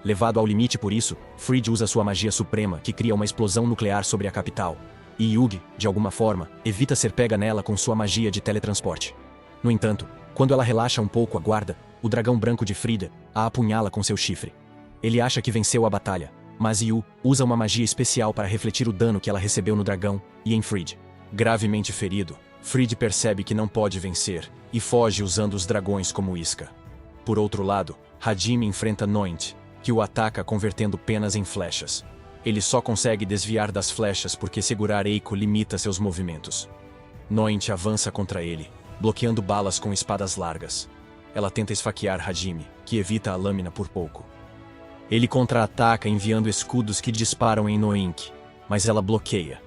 Levado ao limite por isso, Frigg usa sua magia suprema que cria uma explosão nuclear sobre a capital. E Yugi, de alguma forma, evita ser pega nela com sua magia de teletransporte. No entanto, quando ela relaxa um pouco a guarda, o dragão branco de Frida a apunhala com seu chifre. Ele acha que venceu a batalha, mas Yu usa uma magia especial para refletir o dano que ela recebeu no dragão e em Frigg. Gravemente ferido, Frigg percebe que não pode vencer e foge usando os dragões como isca. Por outro lado, Hajime enfrenta Noint, que o ataca convertendo penas em flechas. Ele só consegue desviar das flechas porque segurar Eiko limita seus movimentos. Noint avança contra ele, bloqueando balas com espadas largas. Ela tenta esfaquear Hajime, que evita a lâmina por pouco. Ele contra-ataca enviando escudos que disparam em Noink, mas ela bloqueia.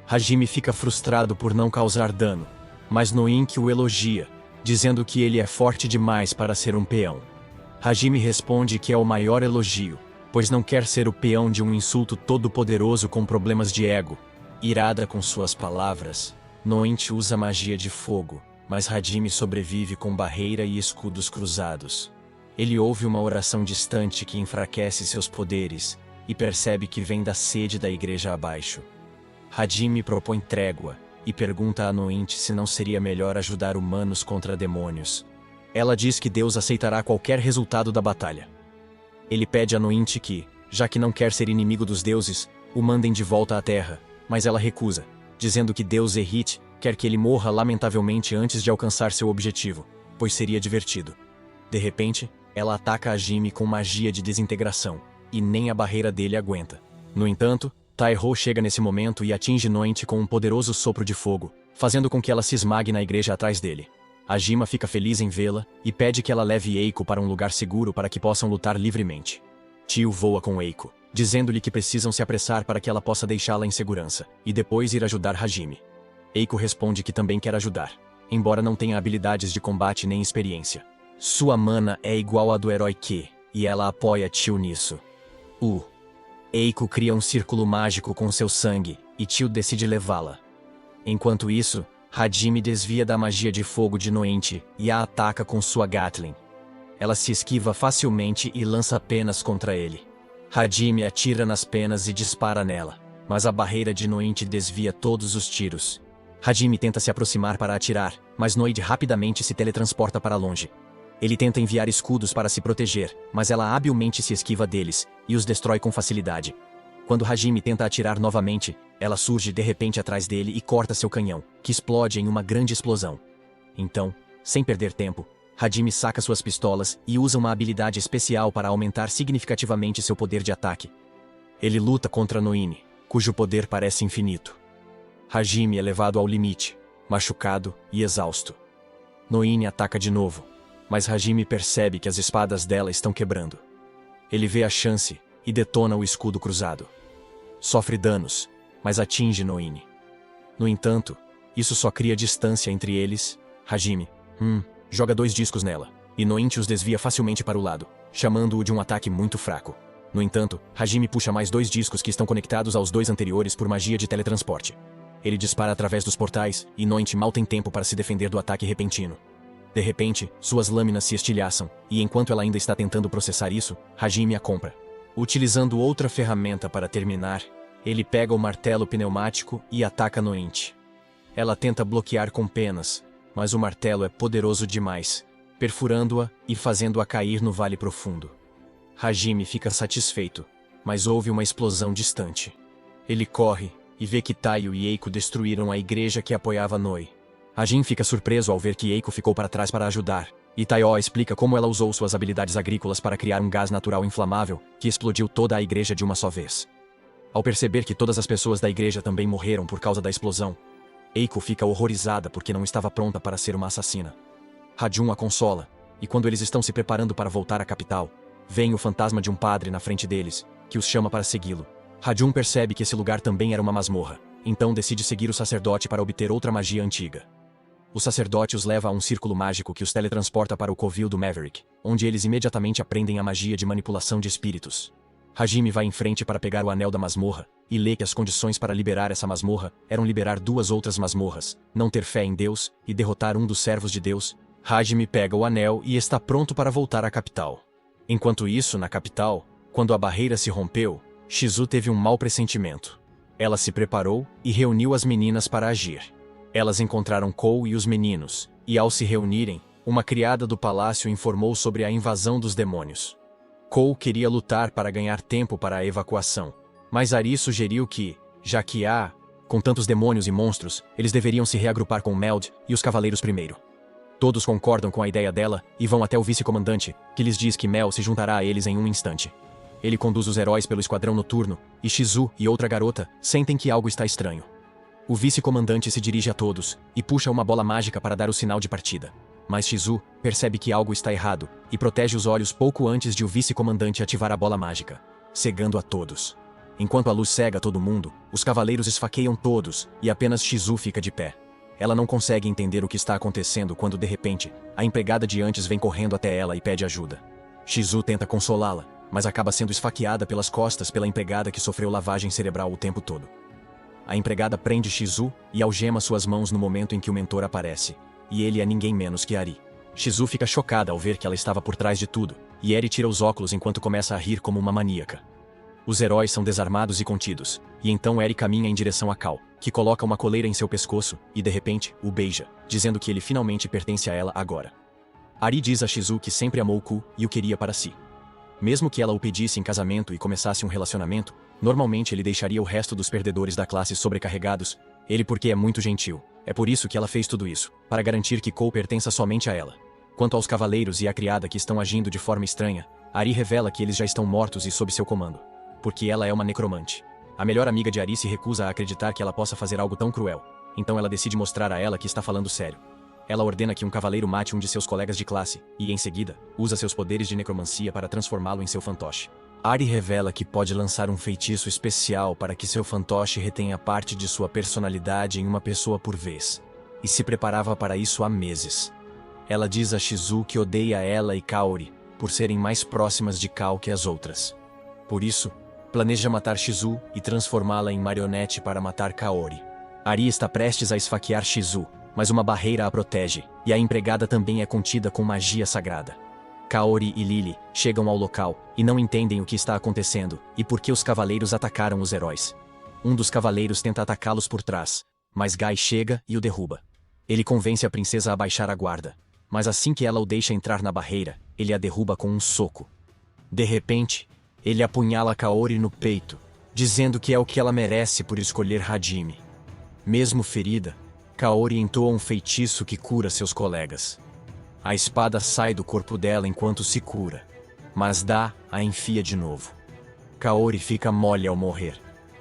Hajime fica frustrado por não causar dano, mas Noink o elogia, dizendo que ele é forte demais para ser um peão. Hajime responde que é o maior elogio, pois não quer ser o peão de um insulto todo-poderoso com problemas de ego. Irada com suas palavras, Noint usa magia de fogo, mas Hajime sobrevive com barreira e escudos cruzados. Ele ouve uma oração distante que enfraquece seus poderes e percebe que vem da sede da igreja abaixo. Hajime propõe trégua e pergunta a Noint se não seria melhor ajudar humanos contra demônios. Ela diz que Deus aceitará qualquer resultado da batalha. Ele pede a Noint que, já que não quer ser inimigo dos deuses, o mandem de volta à Terra, mas ela recusa, dizendo que Deus Errit quer que ele morra lamentavelmente antes de alcançar seu objetivo, pois seria divertido. De repente, ela ataca Hajime com magia de desintegração, e nem a barreira dele aguenta. No entanto, Taiho chega nesse momento e atinge Noint com um poderoso sopro de fogo, fazendo com que ela se esmague na igreja atrás dele. Hajime fica feliz em vê-la e pede que ela leve Eiko para um lugar seguro para que possam lutar livremente. Tio voa com Eiko, dizendo-lhe que precisam se apressar para que ela possa deixá-la em segurança, e depois ir ajudar Hajime. Eiko responde que também quer ajudar, embora não tenha habilidades de combate nem experiência. Sua mana é igual à do herói Q, e ela apoia Tio nisso. Eiko cria um círculo mágico com seu sangue, e Tio decide levá-la. Enquanto isso, Hajime desvia da magia de fogo de Noint e a ataca com sua Gatling. Ela se esquiva facilmente e lança penas contra ele. Hajime atira nas penas e dispara nela, mas a barreira de Noint desvia todos os tiros. Hajime tenta se aproximar para atirar, mas Noid rapidamente se teletransporta para longe. Ele tenta enviar escudos para se proteger, mas ela habilmente se esquiva deles e os destrói com facilidade. Quando Hajime tenta atirar novamente, ela surge de repente atrás dele e corta seu canhão, que explode em uma grande explosão. Então, sem perder tempo, Hajime saca suas pistolas e usa uma habilidade especial para aumentar significativamente seu poder de ataque. Ele luta contra Noine, cujo poder parece infinito. Hajime é levado ao limite, machucado e exausto. Noine ataca de novo, mas Hajime percebe que as espadas dela estão quebrando. Ele vê a chance e detona o escudo cruzado. Sofre danos, mas atinge Noine. No entanto, isso só cria distância entre eles. Hajime joga 2 discos nela, e Noint os desvia facilmente para o lado, chamando-o de um ataque muito fraco. No entanto, Hajime puxa mais 2 discos que estão conectados aos 2 anteriores por magia de teletransporte. Ele dispara através dos portais, e Noint mal tem tempo para se defender do ataque repentino. De repente, suas lâminas se estilhaçam, e enquanto ela ainda está tentando processar isso, Hajime a compra. Utilizando outra ferramenta para terminar, Ele pega o martelo pneumático e ataca Noente. Ela tenta bloquear com penas, mas o martelo é poderoso demais, perfurando-a e fazendo-a cair no vale profundo. Hajime fica satisfeito, mas houve uma explosão distante. Ele corre e vê que Taiyo e Eiko destruíram a igreja que apoiava Noi. Hajime fica surpreso ao ver que Eiko ficou para trás para ajudar, e Taiyo explica como ela usou suas habilidades agrícolas para criar um gás natural inflamável que explodiu toda a igreja de uma só vez. Ao perceber que todas as pessoas da igreja também morreram por causa da explosão, Eiko fica horrorizada porque não estava pronta para ser uma assassina. Hajun a consola, e quando eles estão se preparando para voltar à capital, vem o fantasma de um padre na frente deles, que os chama para segui-lo. Hajun percebe que esse lugar também era uma masmorra, então decide seguir o sacerdote para obter outra magia antiga. O sacerdote os leva a um círculo mágico que os teletransporta para o covil do Maverick, onde eles imediatamente aprendem a magia de manipulação de espíritos. Hajime vai em frente para pegar o anel da masmorra, e lê que as condições para liberar essa masmorra eram liberar duas outras masmorras, não ter fé em Deus e derrotar um dos servos de Deus. Hajime pega o anel e está pronto para voltar à capital. Enquanto isso, na capital, quando a barreira se rompeu, Shizu teve um mau pressentimento. Ela se preparou e reuniu as meninas para agir. Elas encontraram Kou e os meninos, e ao se reunirem, uma criada do palácio informou sobre a invasão dos demônios. Kou queria lutar para ganhar tempo para a evacuação, mas Ari sugeriu que, já que com tantos demônios e monstros, eles deveriam se reagrupar com Meld e os cavaleiros primeiro. Todos concordam com a ideia dela e vão até o vice-comandante, que lhes diz que Mel se juntará a eles em um instante. Ele conduz os heróis pelo esquadrão noturno, e Shizu e outra garota sentem que algo está estranho. O vice-comandante se dirige a todos e puxa uma bola mágica para dar o sinal de partida. Mas Shizu percebe que algo está errado e protege os olhos pouco antes de o vice-comandante ativar a bola mágica, cegando a todos. Enquanto a luz cega todo mundo, os cavaleiros esfaqueiam todos e apenas Shizu fica de pé. Ela não consegue entender o que está acontecendo quando, de repente, a empregada de antes vem correndo até ela e pede ajuda. Shizu tenta consolá-la, mas acaba sendo esfaqueada pelas costas pela empregada que sofreu lavagem cerebral o tempo todo. A empregada prende Shizu e algema suas mãos no momento em que o mentor aparece, e ele é ninguém menos que Ari. Shizu fica chocada ao ver que ela estava por trás de tudo, e Eri tira os óculos enquanto começa a rir como uma maníaca. Os heróis são desarmados e contidos, e então Eri caminha em direção a Cal, que coloca uma coleira em seu pescoço e, de repente, o beija, dizendo que ele finalmente pertence a ela agora. Ari diz a Shizu que sempre amou Ku e o queria para si. Mesmo que ela o pedisse em casamento e começasse um relacionamento, normalmente ele deixaria o resto dos perdedores da classe sobrecarregados, ele porque é muito gentil. É por isso que ela fez tudo isso, para garantir que Kou pertença somente a ela. Quanto aos cavaleiros e à criada que estão agindo de forma estranha, Ari revela que eles já estão mortos e sob seu comando. Porque ela é uma necromante. A melhor amiga de Ari se recusa a acreditar que ela possa fazer algo tão cruel, então ela decide mostrar a ela que está falando sério. Ela ordena que um cavaleiro mate um de seus colegas de classe, e em seguida, usa seus poderes de necromancia para transformá-lo em seu fantoche. Ari revela que pode lançar um feitiço especial para que seu fantoche retenha parte de sua personalidade em uma pessoa por vez, e se preparava para isso há meses. Ela diz a Shizu que odeia ela e Kaori, por serem mais próximas de Kao que as outras. Por isso, planeja matar Shizu e transformá-la em marionete para matar Kaori. Ari está prestes a esfaquear Shizu, mas uma barreira a protege, e a empregada também é contida com magia sagrada. Kaori e Lily chegam ao local e não entendem o que está acontecendo e por que os cavaleiros atacaram os heróis. Um dos cavaleiros tenta atacá-los por trás, mas Gai chega e o derruba. Ele convence a princesa a baixar a guarda, mas assim que ela o deixa entrar na barreira, ele a derruba com um soco. De repente, ele apunhala Kaori no peito, dizendo que é o que ela merece por escolher Hajime. Mesmo ferida, Kaori entoa um feitiço que cura seus colegas. A espada sai do corpo dela enquanto se cura, mas a enfia de novo. Kaori fica mole ao morrer,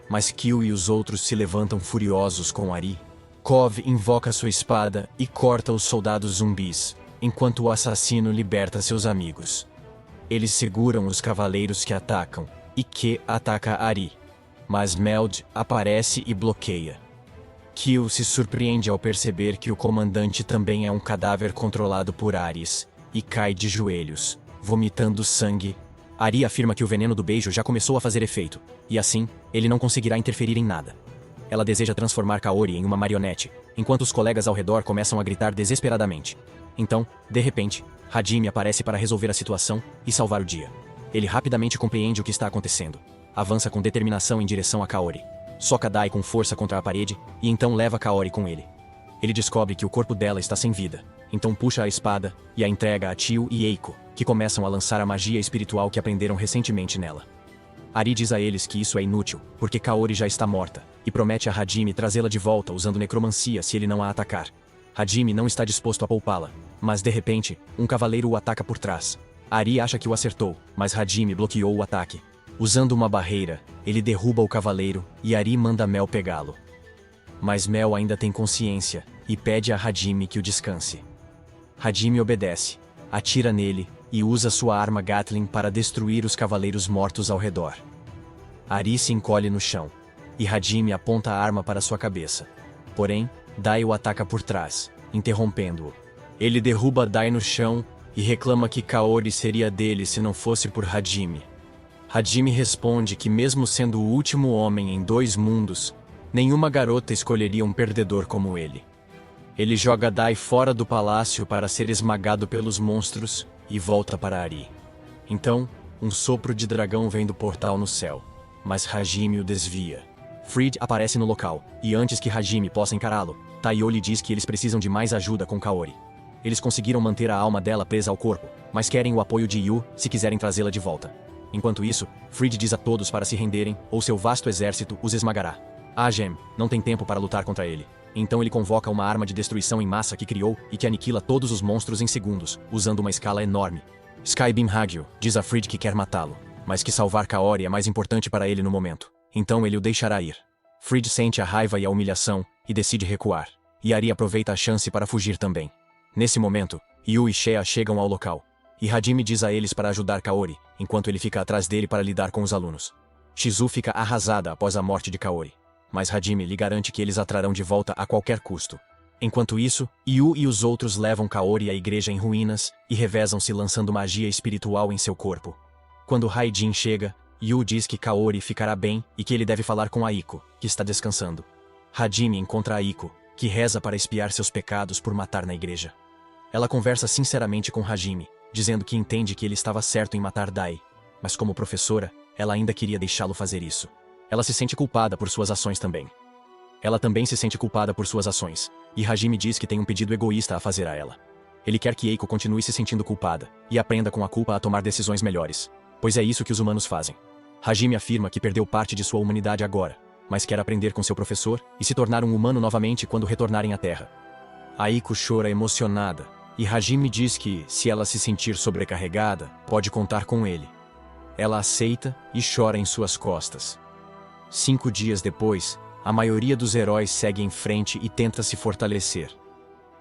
mas Kyo e os outros se levantam furiosos com Ari. Kov invoca sua espada e corta os soldados zumbis, enquanto o assassino liberta seus amigos. Eles seguram os cavaleiros que atacam, e Ke ataca Ari, mas Meld aparece e bloqueia. Kyo se surpreende ao perceber que o comandante também é um cadáver controlado por Ares, e cai de joelhos, vomitando sangue. Ari afirma que o veneno do beijo já começou a fazer efeito, e assim, ele não conseguirá interferir em nada. Ela deseja transformar Kaori em uma marionete, enquanto os colegas ao redor começam a gritar desesperadamente. Então, de repente, Hajime aparece para resolver a situação e salvar o dia. Ele rapidamente compreende o que está acontecendo. avança com determinação em direção a Kaori. Soca Dai com força contra a parede, e então leva Kaori com ele. Ele descobre que o corpo dela está sem vida, então puxa a espada e a entrega a Tio e Eiko, que começam a lançar a magia espiritual que aprenderam recentemente nela. Ari diz a eles que isso é inútil, porque Kaori já está morta, e promete a Hajime trazê-la de volta usando necromancia se ele não a atacar. Hajime não está disposto a poupá-la, mas de repente, um cavaleiro o ataca por trás. Ari acha que o acertou, mas Hajime bloqueou o ataque. Usando uma barreira, ele derruba o cavaleiro, e Ari manda Mel pegá-lo. Mas Mel ainda tem consciência, e pede a Hajime que o descanse. Hajime obedece, atira nele, e usa sua arma Gatling para destruir os cavaleiros mortos ao redor. Ari se encolhe no chão, e Hajime aponta a arma para sua cabeça. Porém, Dai o ataca por trás, interrompendo-o. Ele derruba Dai no chão, e reclama que Kaori seria dele se não fosse por Hajime. Hajime responde que mesmo sendo o último homem em 2 mundos, nenhuma garota escolheria um perdedor como ele. Ele joga Dai fora do palácio para ser esmagado pelos monstros e volta para Ari. Então, um sopro de dragão vem do portal no céu, mas Hajime o desvia. Fried aparece no local, e antes que Hajime possa encará-lo, Taiyo lhe diz que eles precisam de mais ajuda com Kaori. Eles conseguiram manter a alma dela presa ao corpo, mas querem o apoio de Yu se quiserem trazê-la de volta. Enquanto isso, Fried diz a todos para se renderem, ou seu vasto exército os esmagará. Gem não tem tempo para lutar contra ele. Então ele convoca uma arma de destruição em massa que criou e que aniquila todos os monstros em segundos, usando uma escala enorme. Skybeam Hagyu diz a Fried que quer matá-lo, mas que salvar Kaori é mais importante para ele no momento. Então ele o deixará ir. Fried sente a raiva e a humilhação, e decide recuar. E Ari aproveita a chance para fugir também. Nesse momento, Yu e Shea chegam ao local. E Hajime diz a eles para ajudar Kaori, enquanto ele fica atrás dele para lidar com os alunos. Shizu fica arrasada após a morte de Kaori, mas Hajime lhe garante que eles a trarão de volta a qualquer custo. Enquanto isso, Yu e os outros levam Kaori à igreja em ruínas e revezam-se lançando magia espiritual em seu corpo. Quando Haijin chega, Yu diz que Kaori ficará bem e que ele deve falar com Aiko, que está descansando. Hajime encontra Aiko, que reza para expiar seus pecados por matar na igreja. Ela conversa sinceramente com Hajime, dizendo que entende que ele estava certo em matar Dai, mas como professora, ela ainda queria deixá-lo fazer isso. Ela se sente culpada por suas ações também. Ela também se sente culpada por suas ações, e Hajime diz que tem um pedido egoísta a fazer a ela. Ele quer que Eiko continue se sentindo culpada, e aprenda com a culpa a tomar decisões melhores, pois é isso que os humanos fazem. Hajime afirma que perdeu parte de sua humanidade agora, mas quer aprender com seu professor e se tornar um humano novamente quando retornarem à Terra. Aiko chora emocionada, e Hajime diz que, se ela se sentir sobrecarregada, pode contar com ele. Ela aceita e chora em suas costas. 5 dias depois, a maioria dos heróis segue em frente e tenta se fortalecer.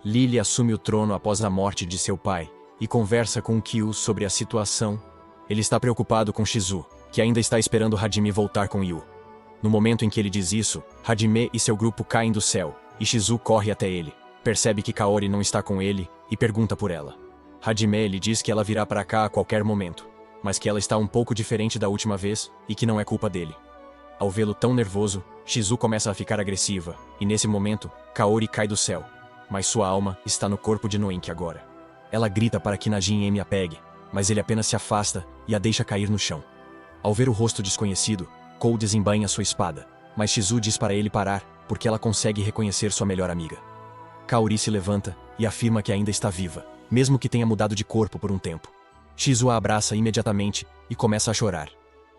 Lily assume o trono após a morte de seu pai, e conversa com Kyu sobre a situação. Ele está preocupado com Shizu, que ainda está esperando Hajime voltar com Yu. No momento em que ele diz isso, Hajime e seu grupo caem do céu, e Shizu corre até ele, percebe que Kaori não está com ele, e pergunta por ela. Hajime lhe diz que ela virá para cá a qualquer momento, mas que ela está um pouco diferente da última vez, e que não é culpa dele. Ao vê-lo tão nervoso, Shizu começa a ficar agressiva, e nesse momento, Kaori cai do céu, mas sua alma está no corpo de Noenki agora. Ela grita para que Najin a pegue, mas ele apenas se afasta e a deixa cair no chão. Ao ver o rosto desconhecido, Kou desembainha sua espada, mas Shizu diz para ele parar, porque ela consegue reconhecer sua melhor amiga. Kaori se levanta e afirma que ainda está viva, mesmo que tenha mudado de corpo por um tempo. Shizu a abraça imediatamente e começa a chorar.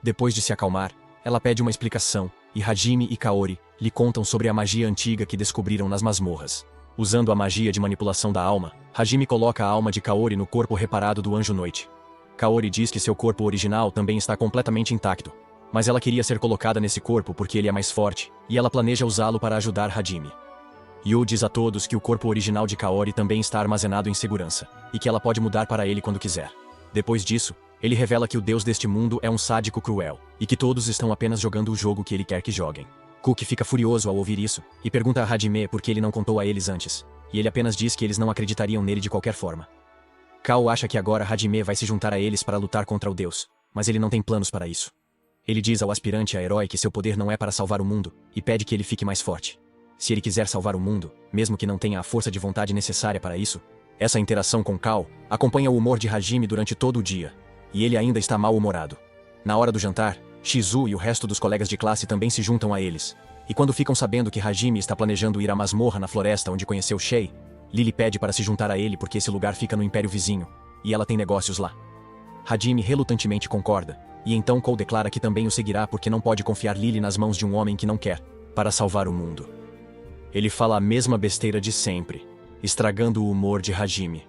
Depois de se acalmar, ela pede uma explicação, e Hajime e Kaori lhe contam sobre a magia antiga que descobriram nas masmorras. Usando a magia de manipulação da alma, Hajime coloca a alma de Kaori no corpo reparado do Anjo Noite. Kaori diz que seu corpo original também está completamente intacto, mas ela queria ser colocada nesse corpo porque ele é mais forte, e ela planeja usá-lo para ajudar Hajime. Yu diz a todos que o corpo original de Kaori também está armazenado em segurança, e que ela pode mudar para ele quando quiser. Depois disso, ele revela que o deus deste mundo é um sádico cruel, e que todos estão apenas jogando o jogo que ele quer que joguem. Cook fica furioso ao ouvir isso, e pergunta a Hajime por que ele não contou a eles antes, e ele apenas diz que eles não acreditariam nele de qualquer forma. Kao acha que agora Hajime vai se juntar a eles para lutar contra o deus, mas ele não tem planos para isso. Ele diz ao aspirante a herói que seu poder não é para salvar o mundo, e pede que ele fique mais forte. Se ele quiser salvar o mundo, mesmo que não tenha a força de vontade necessária para isso, essa interação com Kao acompanha o humor de Hajime durante todo o dia, e ele ainda está mal-humorado. Na hora do jantar, Shizu e o resto dos colegas de classe também se juntam a eles. E quando ficam sabendo que Hajime está planejando ir à masmorra na floresta onde conheceu Shei, Lily pede para se juntar a ele porque esse lugar fica no império vizinho, e ela tem negócios lá. Hajime relutantemente concorda, e então Cole declara que também o seguirá porque não pode confiar Lily nas mãos de um homem que não quer, para salvar o mundo. Ele fala a mesma besteira de sempre, estragando o humor de Hajime.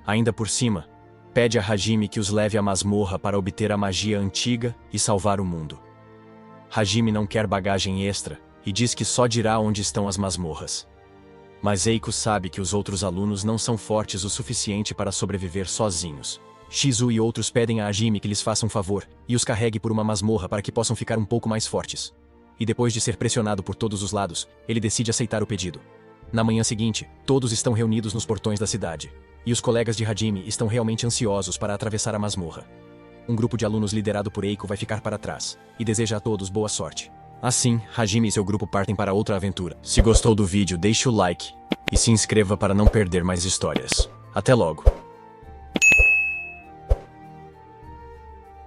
Ainda por cima, pede a Hajime que os leve à masmorra para obter a magia antiga e salvar o mundo. Hajime não quer bagagem extra e diz que só dirá onde estão as masmorras. Mas Eiko sabe que os outros alunos não são fortes o suficiente para sobreviver sozinhos. Shizu e outros pedem a Hajime que lhes faça um favor e os carregue por uma masmorra para que possam ficar um pouco mais fortes. E depois de ser pressionado por todos os lados, ele decide aceitar o pedido. Na manhã seguinte, todos estão reunidos nos portões da cidade, e os colegas de Hajime estão realmente ansiosos para atravessar a masmorra. Um grupo de alunos liderado por Eiko vai ficar para trás, e deseja a todos boa sorte. Assim, Hajime e seu grupo partem para outra aventura. Se gostou do vídeo, deixe o like, e se inscreva para não perder mais histórias. Até logo!